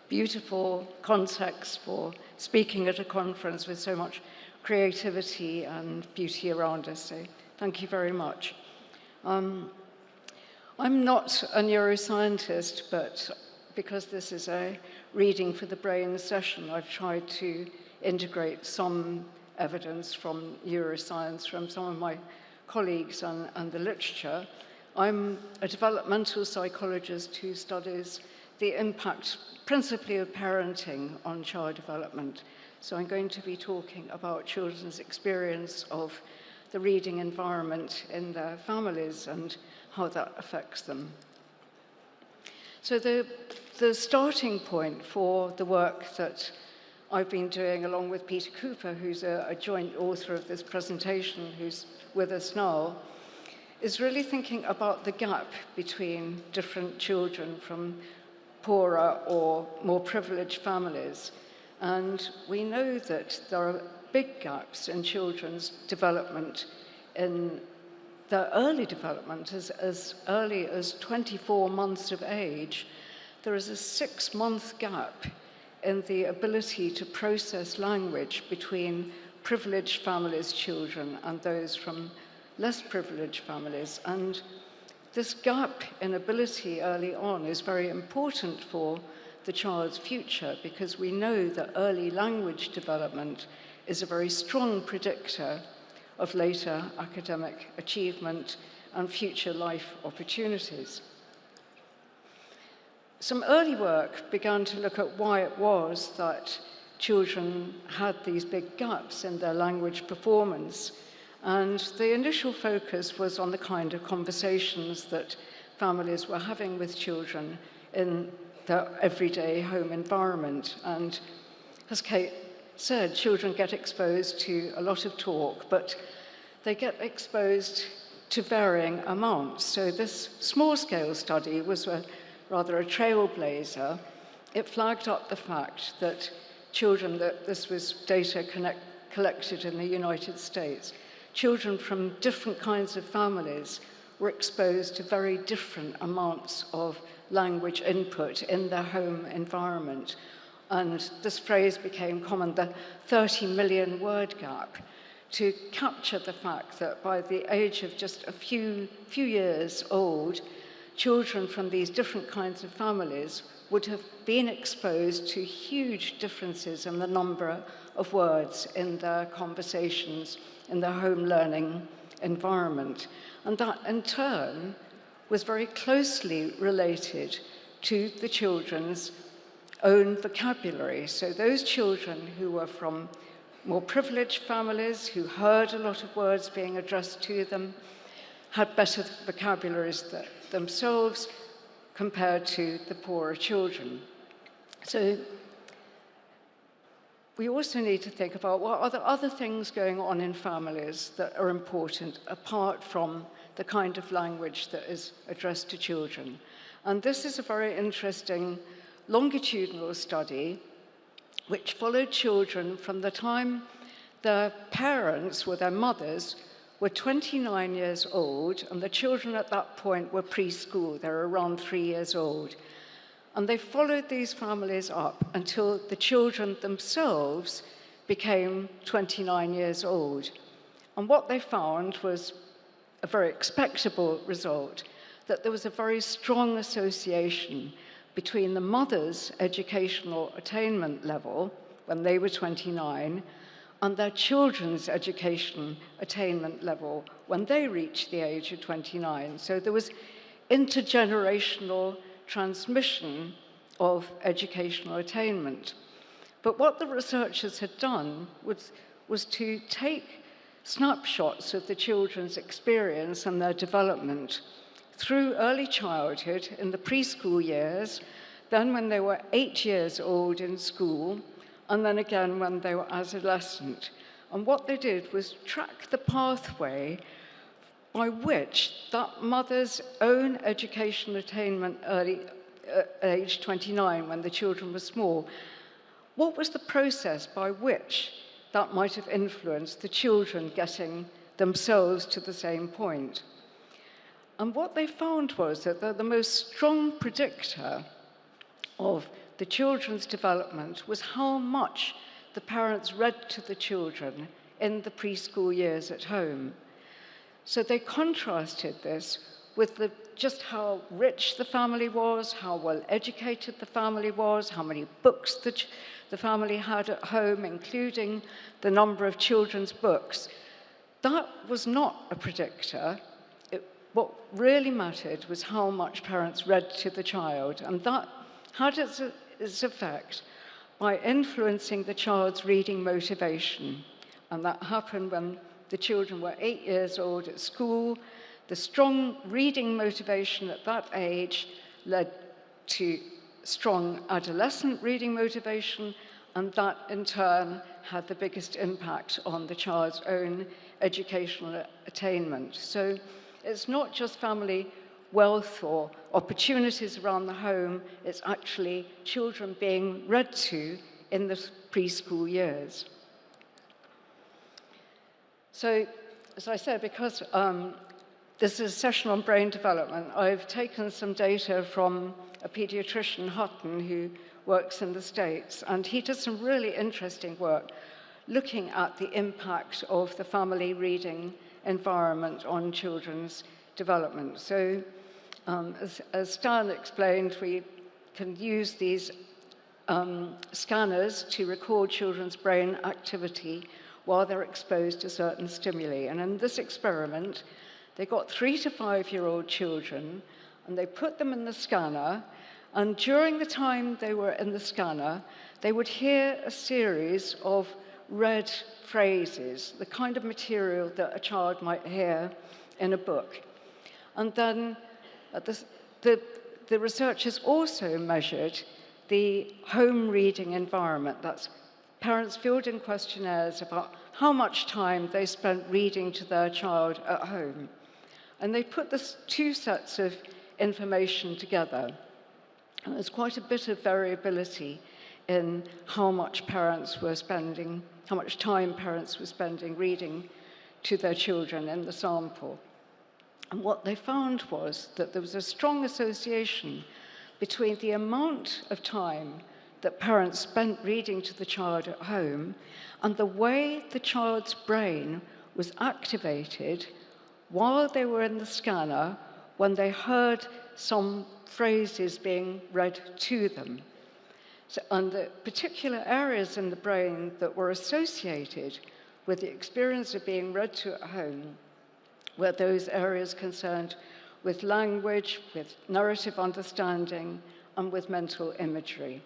Speaker 4: beautiful contexts for speaking at a conference with so much creativity and beauty around us. So thank you very much. I'm not a neuroscientist, but because this is a reading for the brain session, I've tried to integrate some evidence from neuroscience from some of my colleagues and the literature. I'm a developmental psychologist who studies the impact principally of parenting on child development. So I'm going to be talking about children's experience of the reading environment in their families and how that affects them. So the starting point for the work that I've been doing along with Peter Cooper, who's a joint author of this presentation, who's with us now, is really thinking about the gap between different children from poorer or more privileged families. And we know that there are big gaps in children's development, in their early development, as early as 24 months of age. There is a 6-month gap in the ability to process language between privileged families' children and those from less privileged families. And this gap in ability early on is very important for the child's future, because we know that early language development is a very strong predictor of later academic achievement and future life opportunities. Some early work began to look at why it was that children had these big gaps in their language performance. And the initial focus was on the kind of conversations that families were having with children in their everyday home environment. And as Kate said, children get exposed to a lot of talk, but they get exposed to varying amounts. So this small-scale study was rather a trailblazer. It flagged up the fact that children, that this was data collected in the United States, children from different kinds of families were exposed to very different amounts of language input in their home environment. And this phrase became common, the 30 million word gap, to capture the fact that by the age of just a few years old, children from these different kinds of families would have been exposed to huge differences in the number of words in their conversations in their home learning environment. And that, in turn, was very closely related to the children's own vocabulary. So those children who were from more privileged families, who heard a lot of words being addressed to them, had better vocabularies themselves compared to the poorer children. So we also need to think about what are the other things going on in families that are important apart from the kind of language that is addressed to children. And this is a very interesting longitudinal study which followed children from the time their parents, or their mothers, were 29 years old, and the children at that point were preschool. They were around 3 years old. And they followed these families up until the children themselves became 29 years old. And what they found was a very expectable result, that there was a very strong association between the mother's educational attainment level when they were 29 and their children's education attainment level when they reached the age of 29. So there was intergenerational transmission of educational attainment. But what the researchers had done was to take snapshots of the children's experience and their development through early childhood in the preschool years, then when they were 8 years old in school, and then again when they were adolescent. And what they did was track the pathway by which that mother's own education attainment early, age 29, when the children were small, what was the process by which that might have influenced the children getting themselves to the same point? And what they found was that the most strong predictor of the children's development was how much the parents read to the children in the preschool years at home. So they contrasted this with just how rich the family was, how well educated the family was, how many books the family had at home, including the number of children's books. That was not a predictor. What really mattered was how much parents read to the child, and that had its effect by influencing the child's reading motivation. And that happened when the children were 8 years old at school. The strong reading motivation at that age led to strong adolescent reading motivation, and that in turn had the biggest impact on the child's own educational attainment. So it's not just family wealth or opportunities around the home, it's actually children being read to in the preschool years. So, as I said, because this is a session on brain development, I've taken some data from a pediatrician, Hutton, who works in the States, and he does some really interesting work looking at the impact of the family reading environment on children's development. So, as Stan explained, we can use these scanners to record children's brain activity while they're exposed to certain stimuli. And in this experiment, they got 3 to 5-year-old children, and they put them in the scanner, and during the time they were in the scanner, they would hear a series of read phrases, the kind of material that a child might hear in a book. And then the researchers also measured the home reading environment. That's parents filled in questionnaires about how much time they spent reading to their child at home. And they put the 2 sets of information together. And there's quite a bit of variability in how much time parents were spending reading to their children in the sample. And what they found was that there was a strong association between the amount of time that parents spent reading to the child at home and the way the child's brain was activated while they were in the scanner when they heard some phrases being read to them. So, and the particular areas in the brain that were associated with the experience of being read to at home were those areas concerned with language, with narrative understanding, and with mental imagery.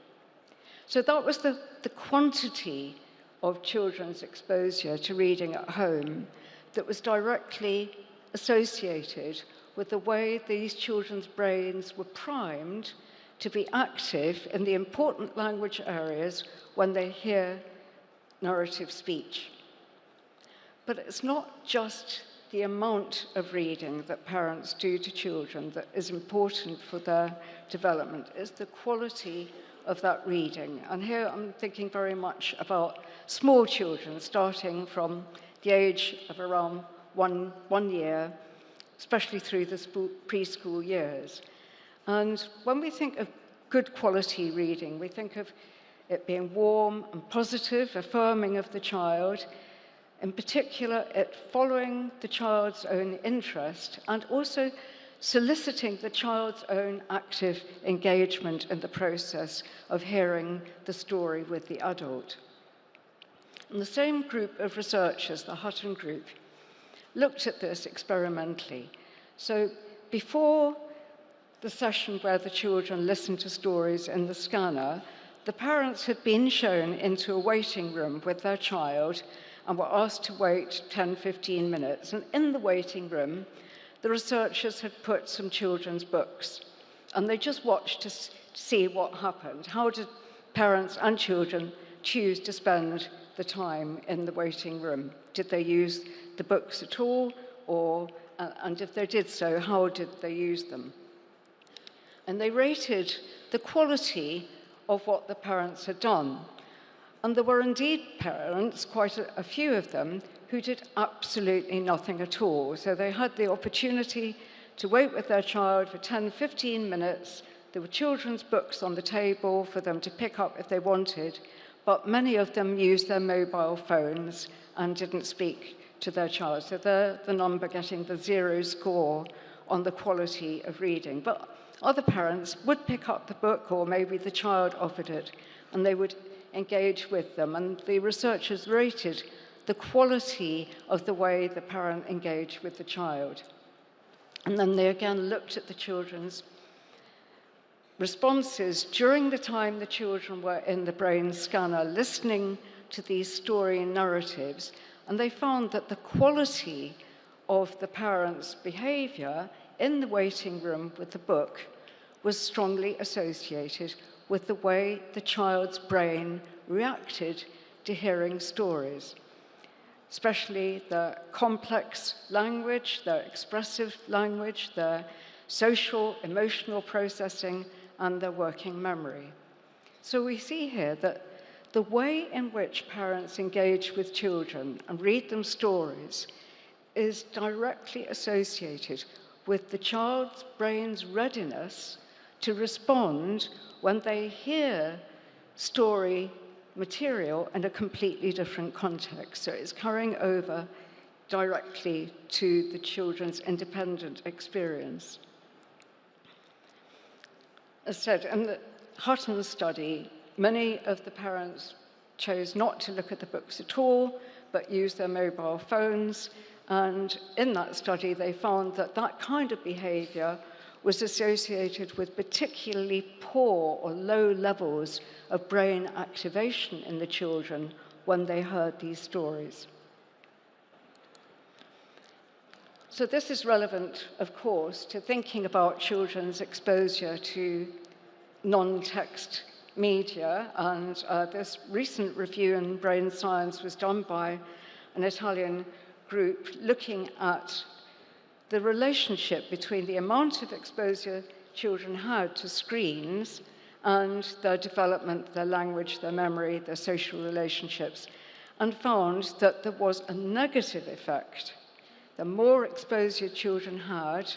Speaker 4: So that was the quantity of children's exposure to reading at home that was directly associated with the way these children's brains were primed to be active in the important language areas when they hear narrative speech. But it's not just the amount of reading that parents do to children that is important for their development. It's the quality of that reading. And here I'm thinking very much about small children, starting from the age of around one year, especially through the preschool years. And when we think of good quality reading, we think of it being warm and positive, affirming of the child, in particular, it following the child's own interest and also soliciting the child's own active engagement in the process of hearing the story with the adult. And the same group of researchers, the Hutton group, looked at this experimentally. So before the session where the children listened to stories in the scanner, the parents had been shown into a waiting room with their child and were asked to wait 10-15 minutes. And in the waiting room, the researchers had put some children's books, and they just watched to see what happened. How did parents and children choose to spend the time in the waiting room? Did they use the books at all? And if they did so, how did they use them? And they rated the quality of what the parents had done. And there were indeed parents, quite a few of them, who did absolutely nothing at all. So they had the opportunity to wait with their child for 10-15 minutes. There were children's books on the table for them to pick up if they wanted, but many of them used their mobile phones and didn't speak to their child. So they're the number getting the 0 score on the quality of reading. But other parents would pick up the book, or maybe the child offered it, and they would engage with them. And the researchers rated the quality of the way the parent engaged with the child. And then they again looked at the children's responses during the time the children were in the brain scanner listening to these story narratives, and they found that the quality of the parents' behavior in the waiting room with the book was strongly associated with the way the child's brain reacted to hearing stories, especially their complex language, their expressive language, their social, emotional processing, and their working memory. So we see here that the way in which parents engage with children and read them stories is directly associated with the child's brain's readiness to respond when they hear story material in a completely different context. So it's carrying over directly to the children's independent experience. As said, in the Hutton study, many of the parents chose not to look at the books at all, but used their mobile phones. And in that study, they found that that kind of behavior was associated with particularly poor or low levels of brain activation in the children when they heard these stories. So this is relevant, of course, to thinking about children's exposure to non-text media. And this recent review in Brain Science was done by an Italian group looking at the relationship between the amount of exposure children had to screens and their development, their language, their memory, their social relationships, and found that there was a negative effect. The more exposure children had,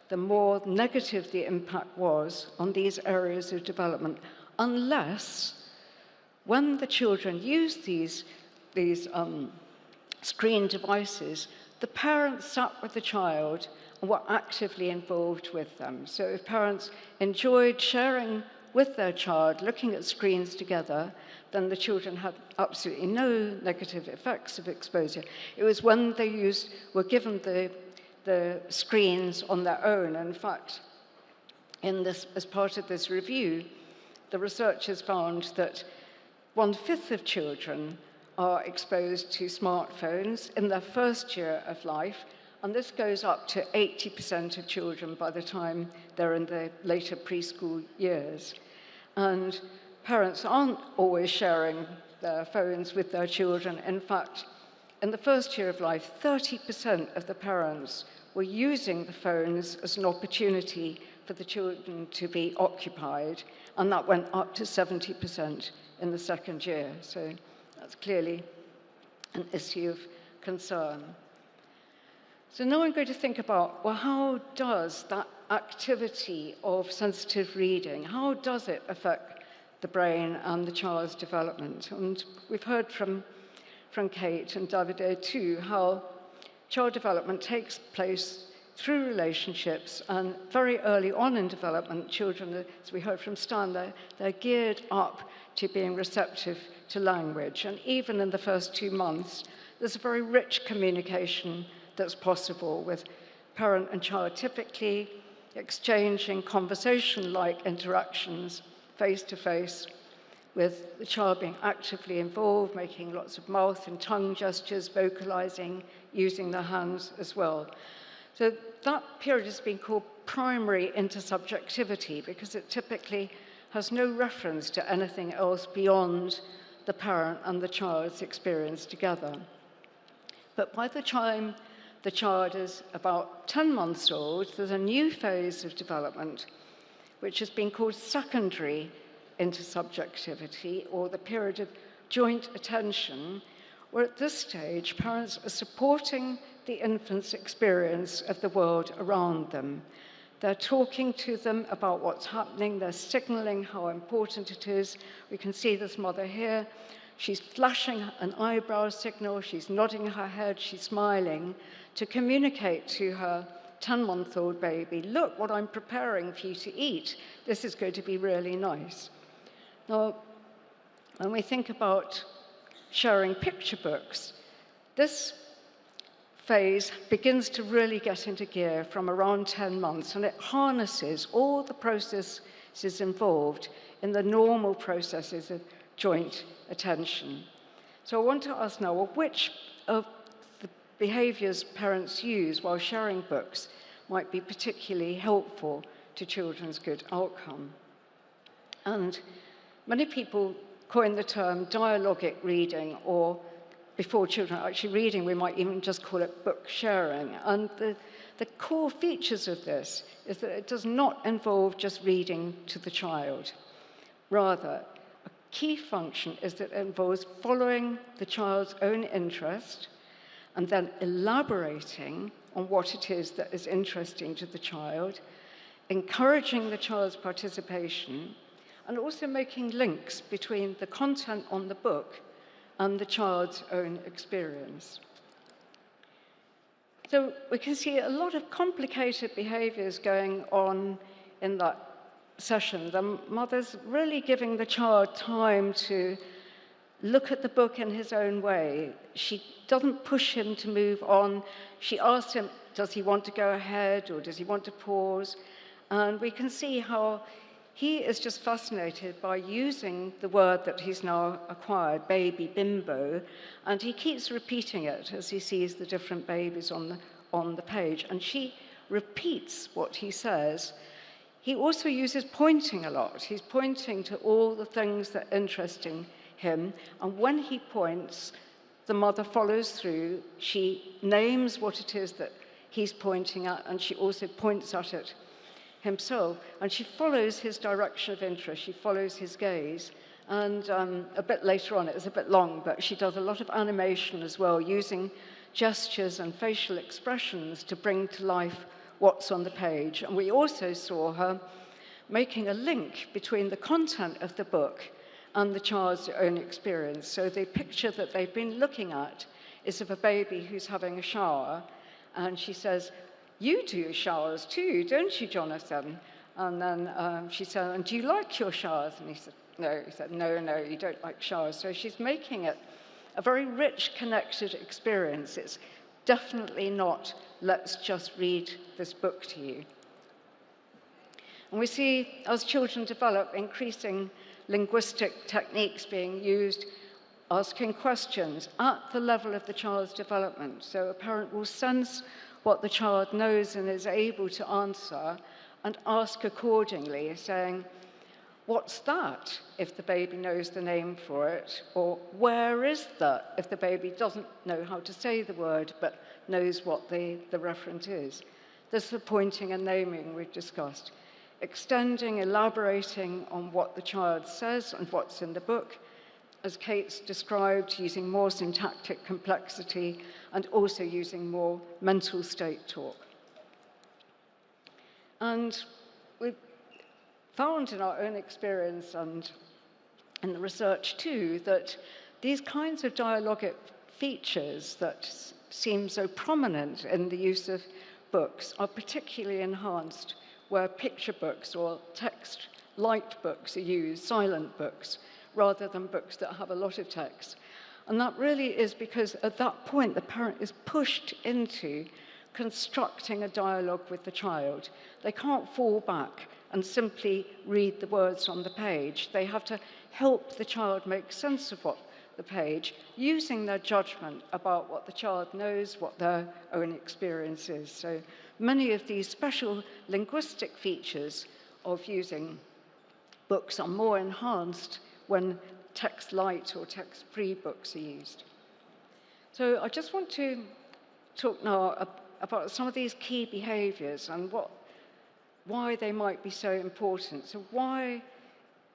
Speaker 4: the more negative the impact was on these areas of development, unless when the children used these screen devices, the parents sat with the child and were actively involved with them. So if parents enjoyed sharing with their child, looking at screens together, then the children had absolutely no negative effects of exposure. It was when they were given the screens on their own. In fact, as part of this review, the researchers found that 1/5 of children are exposed to smartphones in their first year of life, and this goes up to 80% of children by the time they're in the later preschool years. And parents aren't always sharing their phones with their children. In fact, in the first year of life, 30% of the parents were using the phones as an opportunity for the children to be occupied, and that went up to 70% in the second year. So that's clearly an issue of concern. So now I'm going to think about, well, how does that activity of sensitive reading, how does it affect the brain and the child's development? And we've heard from Kate and Davide too, how child development takes place through relationships, and very early on in development, children, as we heard from Stan, they're geared up to being receptive to language. And even in the first 2 months, there's a very rich communication that's possible with parent and child typically exchanging conversation-like interactions face-to-face, with the child being actively involved, making lots of mouth and tongue gestures, vocalizing, using their hands as well. So that period has been called primary intersubjectivity because it typically has no reference to anything else beyond the parent and the child's experience together. But by the time the child is about 10 months old, there's a new phase of development which has been called secondary intersubjectivity, or the period of joint attention, where at this stage parents are supporting the infant's experience of the world around them. They're talking to them about what's happening, they're signaling how important it is. We can see this mother here. She's flashing an eyebrow signal, she's nodding her head, she's smiling to communicate to her 10-month-old baby, look what I'm preparing for you to eat. This is going to be really nice. Now, when we think about sharing picture books, this phase begins to really get into gear from around 10 months, and it harnesses all the processes involved in the normal processes of joint attention. So I want to ask now, well, which of the behaviors parents use while sharing books might be particularly helpful to children's good outcome? And many people coin the term dialogic reading, or before children are actually reading, we might even just call it book sharing. And the core features of this is that it does not involve just reading to the child. Rather, a key function is that it involves following the child's own interest and then elaborating on what it is that is interesting to the child, encouraging the child's participation, and also making links between the content on the book and the child's own experience. So we can see a lot of complicated behaviors going on in that session. The mother's really giving the child time to look at the book in his own way. She doesn't push him to move on. She asks him, does he want to go ahead or does he want to pause? And we can see how he is just fascinated by using the word that he's now acquired, baby, bimbo, and he keeps repeating it as he sees the different babies on the page. And she repeats what he says. He also uses pointing a lot. He's pointing to all the things that are interesting him. And when he points, the mother follows through. She names what it is that he's pointing at, and she also points at it himself, and she follows his direction of interest, she follows his gaze, and a bit later on, it was a bit long, but she does a lot of animation as well, using gestures and facial expressions to bring to life what's on the page. And we also saw her making a link between the content of the book and the child's own experience. So the picture that they've been looking at is of a baby who's having a shower, and she says, you do showers too, don't you, Jonathan? And then she said, and do you like your showers? And he said, no. He said, no, you don't like showers. So she's making it a very rich, connected experience. It's definitely not, let's just read this book to you. And we see, as children develop, increasing linguistic techniques being used, asking questions at the level of the child's development. So a parent will sense what the child knows and is able to answer and ask accordingly, saying, what's that, if the baby knows the name for it? Or where is that, if the baby doesn't know how to say the word, but knows what the referent is? There's the pointing and naming we've discussed. Extending, elaborating on what the child says and what's in the book, as Kate's described, using more syntactic complexity and also using more mental state talk. And we've found in our own experience and in the research too, that these kinds of dialogic features that seem so prominent in the use of books are particularly enhanced where picture books or text light books are used, silent books, rather than books that have a lot of text. And that really is because at that point the parent is pushed into constructing a dialogue with the child. They can't fall back and simply read the words on the page. They have to help the child make sense of what the page, using their judgment about what the child knows, what their own experience is. So many of these special linguistic features of using books are more enhanced when text light or text free books are used. So I just want to talk now about some of these key behaviors and why they might be so important. So why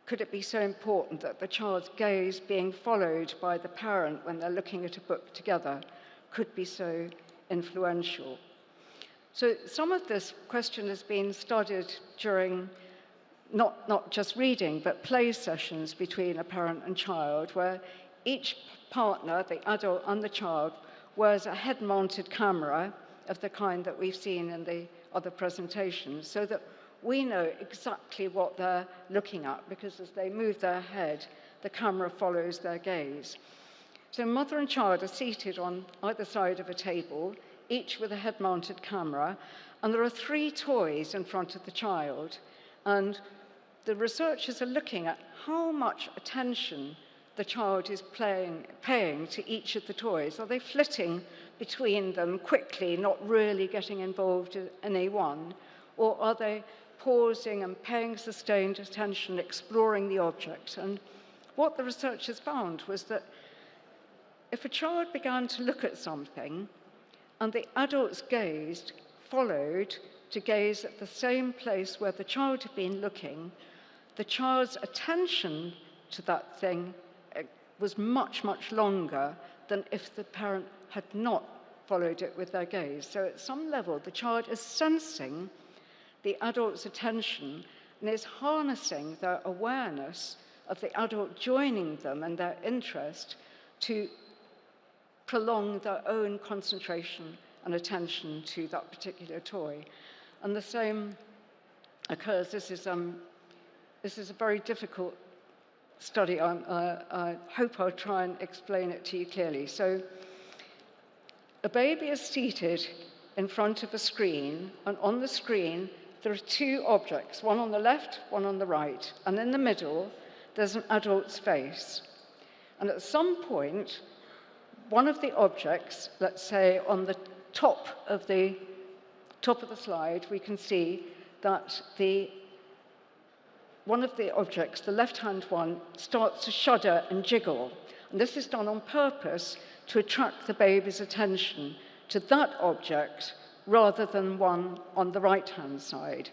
Speaker 4: could it be so important that the child's gaze being followed by the parent when they're looking at a book together could be so influential? So some of this question has been studied during not just reading, but play sessions between a parent and child, where each partner, the adult and the child, wears a head-mounted camera of the kind that we've seen in the other presentations, so that we know exactly what they're looking at, because as they move their head, the camera follows their gaze. So mother and child are seated on either side of a table, each with a head-mounted camera, and there are 3 toys in front of the child. And the researchers are looking at how much attention the child is paying to each of the toys. Are they flitting between them quickly, not really getting involved in any one? Or are they pausing and paying sustained attention, exploring the object? And what the researchers found was that if a child began to look at something and the adult's gaze followed to gaze at the same place where the child had been looking, the child's attention to that thing was much, much longer than if the parent had not followed it with their gaze. So at some level, the child is sensing the adult's attention and is harnessing their awareness of the adult joining them and their interest to prolong their own concentration and attention to that particular toy. And the same occurs. This is a very difficult study. I hope I'll try and explain it to you clearly. So a baby is seated in front of a screen, and on the screen there are 2 objects, one on the left, one on the right, and in the middle there's an adult's face. And at some point, one of the objects, let's say on the top of the slide, we can see that one of the objects, the left-hand one, starts to shudder and jiggle. And this is done on purpose to attract the baby's attention to that object rather than one on the right-hand side.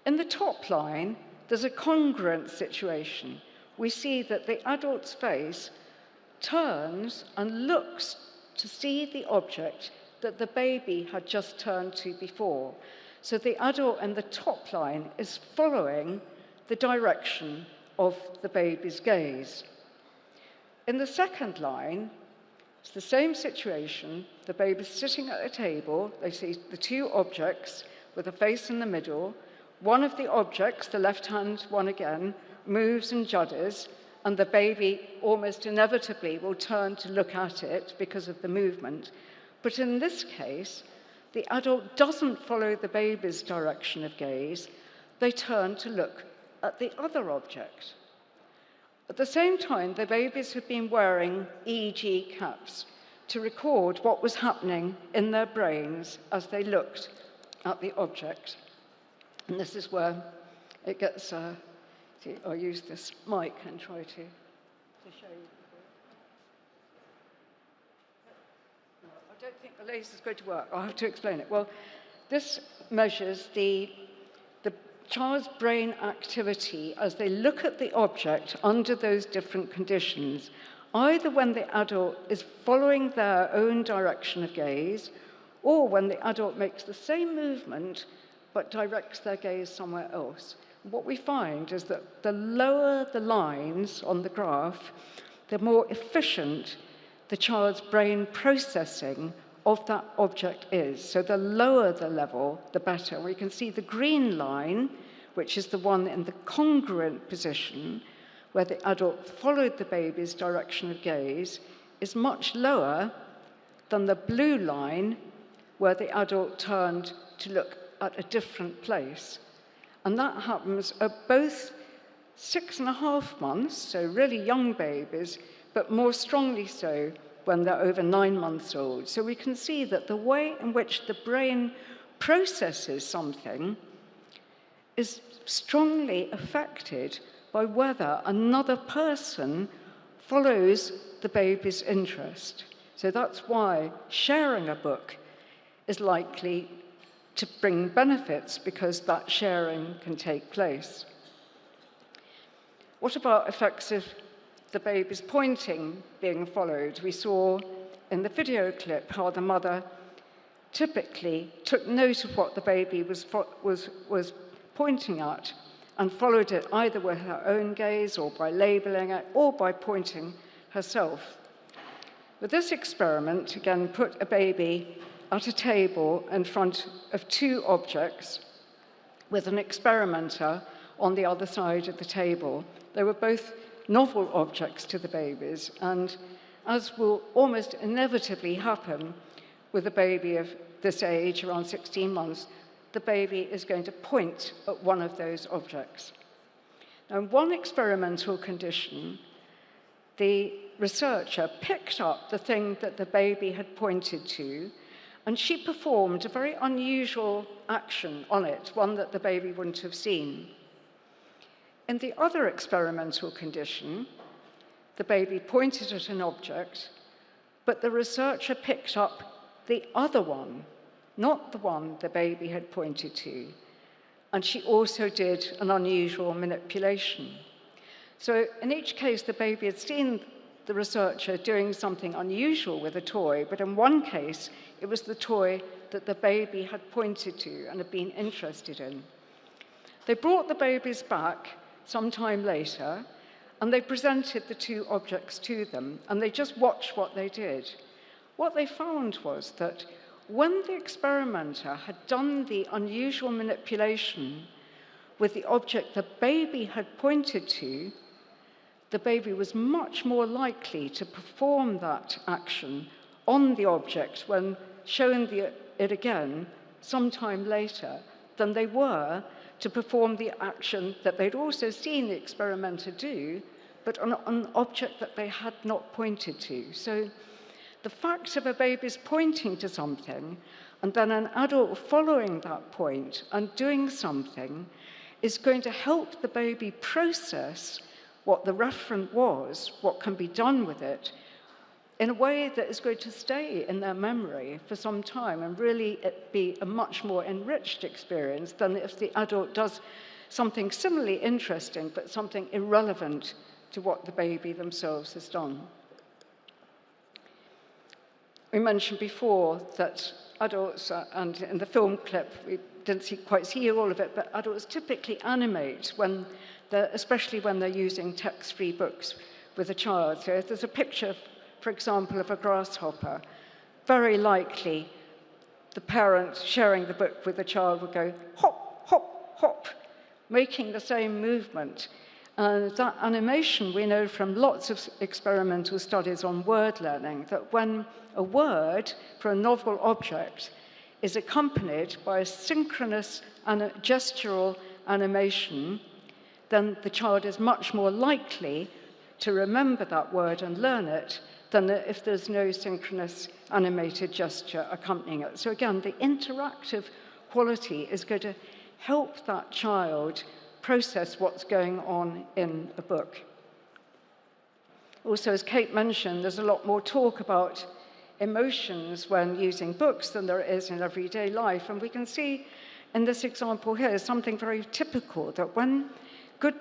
Speaker 4: In the top line, there's a congruent situation. We see that the adult's face turns and looks to see the object that the baby had just turned to before. So the adult in the top line is following the direction of the baby's gaze. In the second line, it's the same situation. The baby's sitting at a table. They see the 2 objects with a face in the middle. One of the objects, the left-hand one again, moves and judders, and the baby almost inevitably will turn to look at it because of the movement. But in this case, the adult doesn't follow the baby's direction of gaze. They turn to look at the other object. At the same time, the babies had been wearing EEG caps to record what was happening in their brains as they looked at the object. And this is where it gets See, I'll use this mic and try to show you. No, I don't think the laser's going to work. I'll have to explain it. Well, this measures the child's brain activity as they look at the object under those different conditions, either when the adult is following their own direction of gaze, or when the adult makes the same movement but directs their gaze somewhere else. What we find is that the lower the lines on the graph, the more efficient the child's brain processing of that object is. So the lower the level, the better. We can see the green line, which is the one in the congruent position, where the adult followed the baby's direction of gaze, is much lower than the blue line, where the adult turned to look at a different place. And that happens at both 6.5 months, so really young babies, but more strongly so when they're over 9 months old. So we can see that the way in which the brain processes something is strongly affected by whether another person follows the baby's interest. So that's why sharing a book is likely to bring benefits, because that sharing can take place. What about effects of the baby's pointing being followed? We saw in the video clip how the mother typically took note of what the baby was pointing at and followed it either with her own gaze or by labeling it or by pointing herself. With this experiment, again, put a baby at a table in front of 2 objects with an experimenter on the other side of the table. They were both novel objects to the babies, and as will almost inevitably happen with a baby of this age, around 16 months, the baby is going to point at one of those objects. Now, in one experimental condition, the researcher picked up the thing that the baby had pointed to, and she performed a very unusual action on it, one that the baby wouldn't have seen. In the other experimental condition, the baby pointed at an object, but the researcher picked up the other one, not the one the baby had pointed to, and she also did an unusual manipulation. So in each case, the baby had seen the researcher doing something unusual with a toy, but in one case, it was the toy that the baby had pointed to and had been interested in. They brought the babies back some time later, and they presented the 2 objects to them, and they just watched what they did. What they found was that when the experimenter had done the unusual manipulation with the object the baby had pointed to, the baby was much more likely to perform that action on the object when shown it again sometime later than they were to perform the action that they'd also seen the experimenter do, but on an object that they had not pointed to. So the fact of a baby's pointing to something and then an adult following that point and doing something is going to help the baby process what the referent was, what can be done with it, in a way that is going to stay in their memory for some time and really it be a much more enriched experience than if the adult does something similarly interesting but something irrelevant to what the baby themselves has done. We mentioned before that adults, and in the film clip, we didn't quite see all of it, but adults typically animate especially when they're using text-free books with a child. So if there's a picture, for example, of a grasshopper, very likely the parent sharing the book with the child would go hop, hop, hop, making the same movement. And that animation, we know from lots of experimental studies on word learning, that when a word for a novel object is accompanied by a synchronous and a gestural animation, then the child is much more likely to remember that word and learn it than if there's no synchronous animated gesture accompanying it. So again, the interactive quality is going to help that child process what's going on in a book. Also, as Kate mentioned, there's a lot more talk about emotions when using books than there is in everyday life. And we can see in this example here something very typical, that when good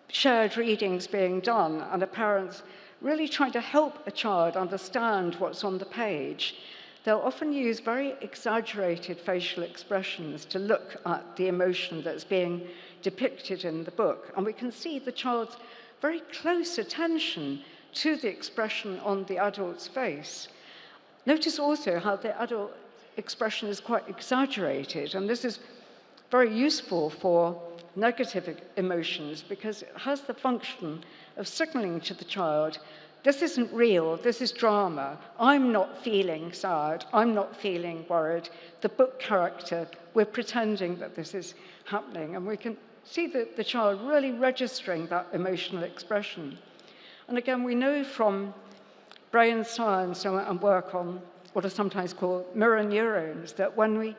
Speaker 4: shared reading's being done and a parent's really trying to help a child understand what's on the page, they'll often use very exaggerated facial expressions to look at the emotion that's being depicted in the book. And we can see the child's very close attention to the expression on the adult's face. Notice also how the adult expression is quite exaggerated, and this is very useful for negative emotions because it has the function of signaling to the child, this isn't real, this is drama. I'm not feeling sad, I'm not feeling worried. The book character, we're pretending that this is happening, and we can see the child really registering that emotional expression. And again, we know from brain science and work on what are sometimes called mirror neurons, that when we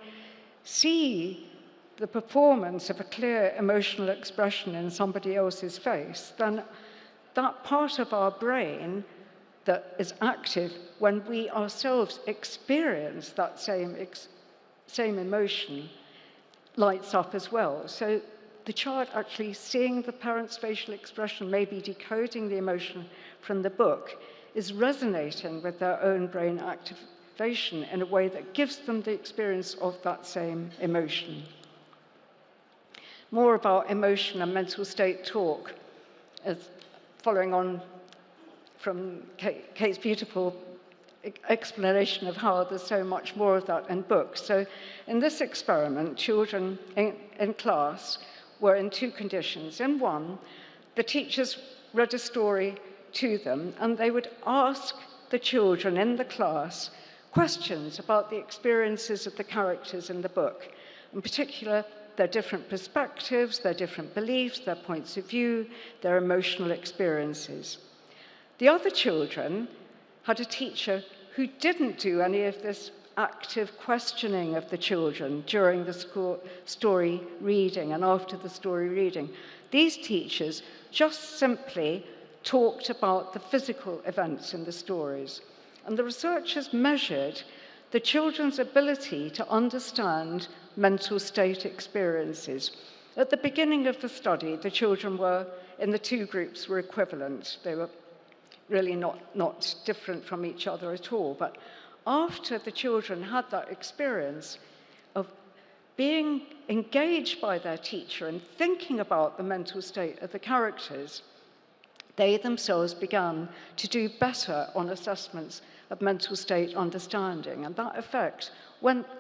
Speaker 4: see the performance of a clear emotional expression in somebody else's face, then that part of our brain that is active when we ourselves experience that same emotion lights up as well. So the child actually seeing the parent's facial expression, maybe decoding the emotion from the book, is resonating with their own brain activation in a way that gives them the experience of that same emotion. More about emotion and mental state talk, following on from Kate's beautiful explanation of how there's so much more of that in books. So in this experiment, children in class were in two conditions. In one, the teachers read a story to them, and they would ask the children in the class questions about the experiences of the characters in the book, in particular, their different perspectives, their different beliefs, their points of view, their emotional experiences. The other children had a teacher who didn't do any of this active questioning of the children during the story reading and after the story reading. These teachers just simply talked about the physical events in the stories. And the researchers measured the children's ability to understand mental state experiences. At the beginning of the study, the children were, in the two groups, were equivalent. They were really not different from each other at all. But after the children had that experience of being engaged by their teacher and thinking about the mental state of the characters, they themselves began to do better on assessments of mental state understanding, and that effect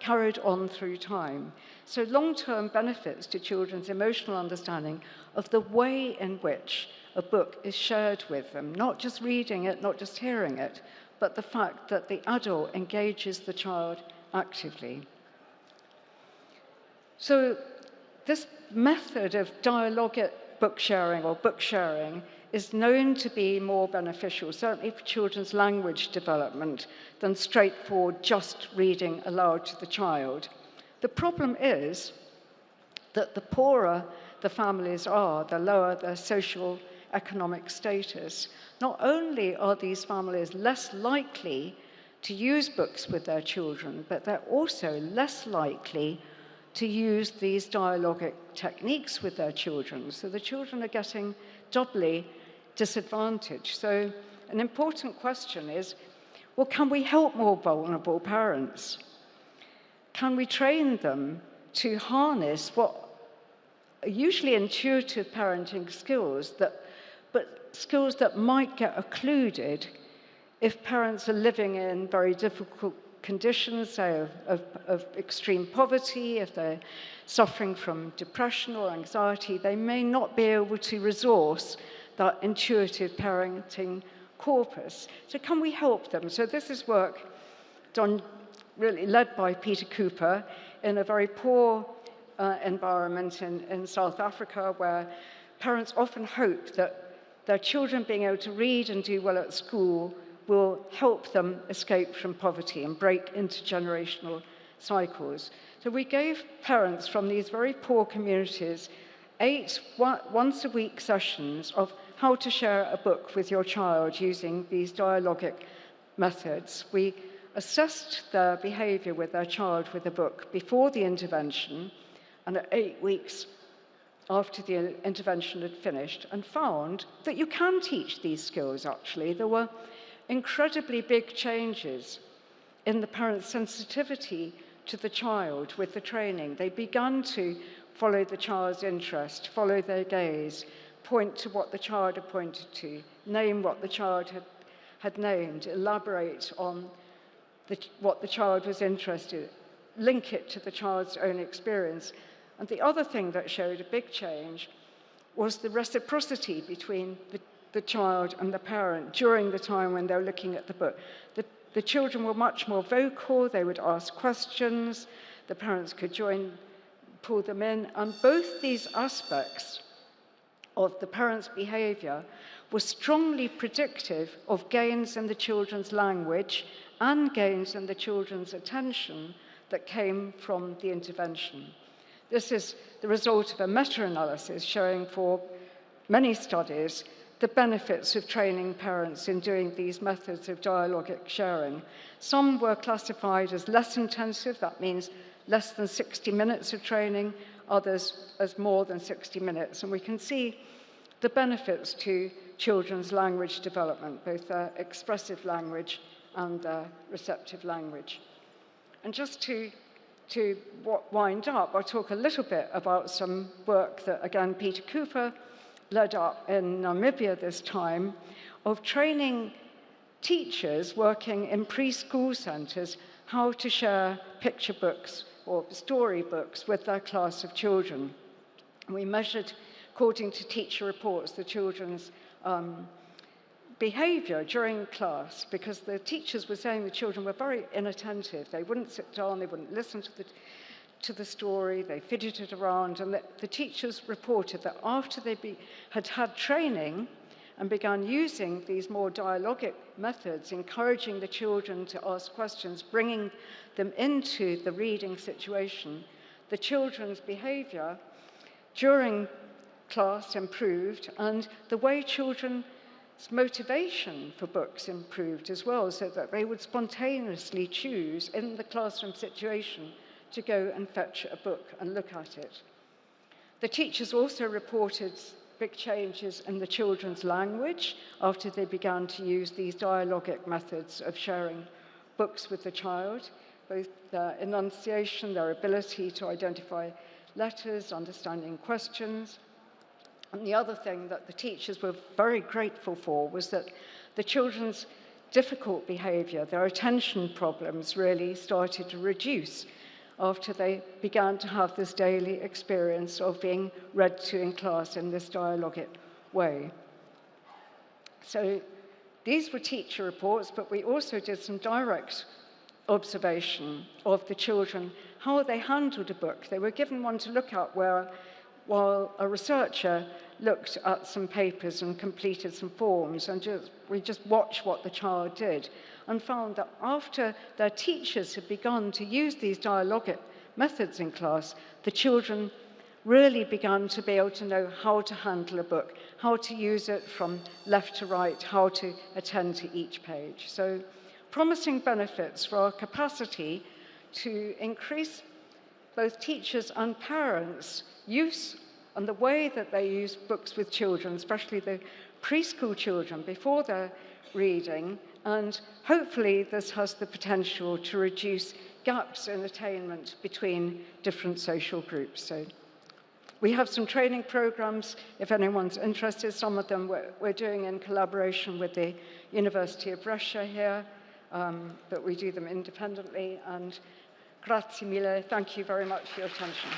Speaker 4: carried on through time. So long-term benefits to children's emotional understanding of the way in which a book is shared with them, not just reading it, not just hearing it, but the fact that the adult engages the child actively. So this method of dialogic book sharing or book sharing is known to be more beneficial, certainly for children's language development, than straightforward just reading aloud to the child. The problem is that the poorer the families are, the lower their social economic status. Not only are these families less likely to use books with their children, but they're also less likely to use these dialogic techniques with their children. So the children are getting doubly disadvantaged. So an important question is, well, can we help more vulnerable parents? Can we train them to harness what are usually intuitive parenting skills, but skills that might get occluded if parents are living in very difficult conditions, say of extreme poverty, if they're suffering from depression or anxiety, they may not be able to resource that intuitive parenting corpus. So can we help them? So this is work done, really led by Peter Cooper in a very poor environment in South Africa, where parents often hope that their children being able to read and do well at school will help them escape from poverty and break intergenerational cycles. So we gave parents from these very poor communities 8 once-a-week sessions of how to share a book with your child using these dialogic methods. We assessed their behaviour with their child with a book before the intervention and at 8 weeks after the intervention had finished, and found that you can teach these skills, actually. There were incredibly big changes in the parents' sensitivity to the child with the training. They began to follow the child's interest, follow their gaze, point to what the child had pointed to, name what the child had named, elaborate on what the child was interested in, link it to the child's own experience. And the other thing that showed a big change was the reciprocity between the child and the parent during the time when they were looking at the book. The children were much more vocal, they would ask questions, the parents could join, pull them in, and both these aspects of the parents' behaviour were strongly predictive of gains in the children's language and gains in the children's attention that came from the intervention. This is the result of a meta-analysis showing for many studies the benefits of training parents in doing these methods of dialogic sharing. Some were classified as less intensive, that means less than 60 minutes of training, others as more than 60 minutes. And we can see the benefits to children's language development, both their expressive language and their receptive language. And just to wind up, I'll talk a little bit about some work that, again, Peter Cooper led up in Namibia this time, of training teachers working in preschool centres how to share picture books or story books with their class of children. And we measured, according to teacher reports, the children's behaviour during class, because the teachers were saying the children were very inattentive. They wouldn't sit down, they wouldn't listen to the story, they fidgeted around, and the teachers reported that after they had had training and began using these more dialogic methods, encouraging the children to ask questions, bringing them into the reading situation, the children's behaviour during class improved, and the way children's motivation for books improved as well, so that they would spontaneously choose in the classroom situation to go and fetch a book and look at it. The teachers also reported big changes in the children's language after they began to use these dialogic methods of sharing books with the child, both their enunciation, their ability to identify letters, understanding questions. And the other thing that the teachers were very grateful for was that the children's difficult behaviour, their attention problems, really started to reduce after they began to have this daily experience of being read to in class in this dialogic way. So these were teacher reports, but we also did some direct observation of the children, how they handled a book. They were given one to look at while a researcher looked at some papers and completed some forms, and we just watched what the child did, and found that after their teachers had begun to use these dialogic methods in class, the children really began to be able to know how to handle a book, how to use it from left to right, how to attend to each page. So, promising benefits for our capacity to increase both teachers' and parents' use and the way that they use books with children, especially the preschool children, before they're reading. And hopefully this has the potential to reduce gaps in attainment between different social groups. So we have some training programs, if anyone's interested. Some of them we're doing in collaboration with the University of Brescia here, but we do them independently. And grazie mille, thank you very much for your attention.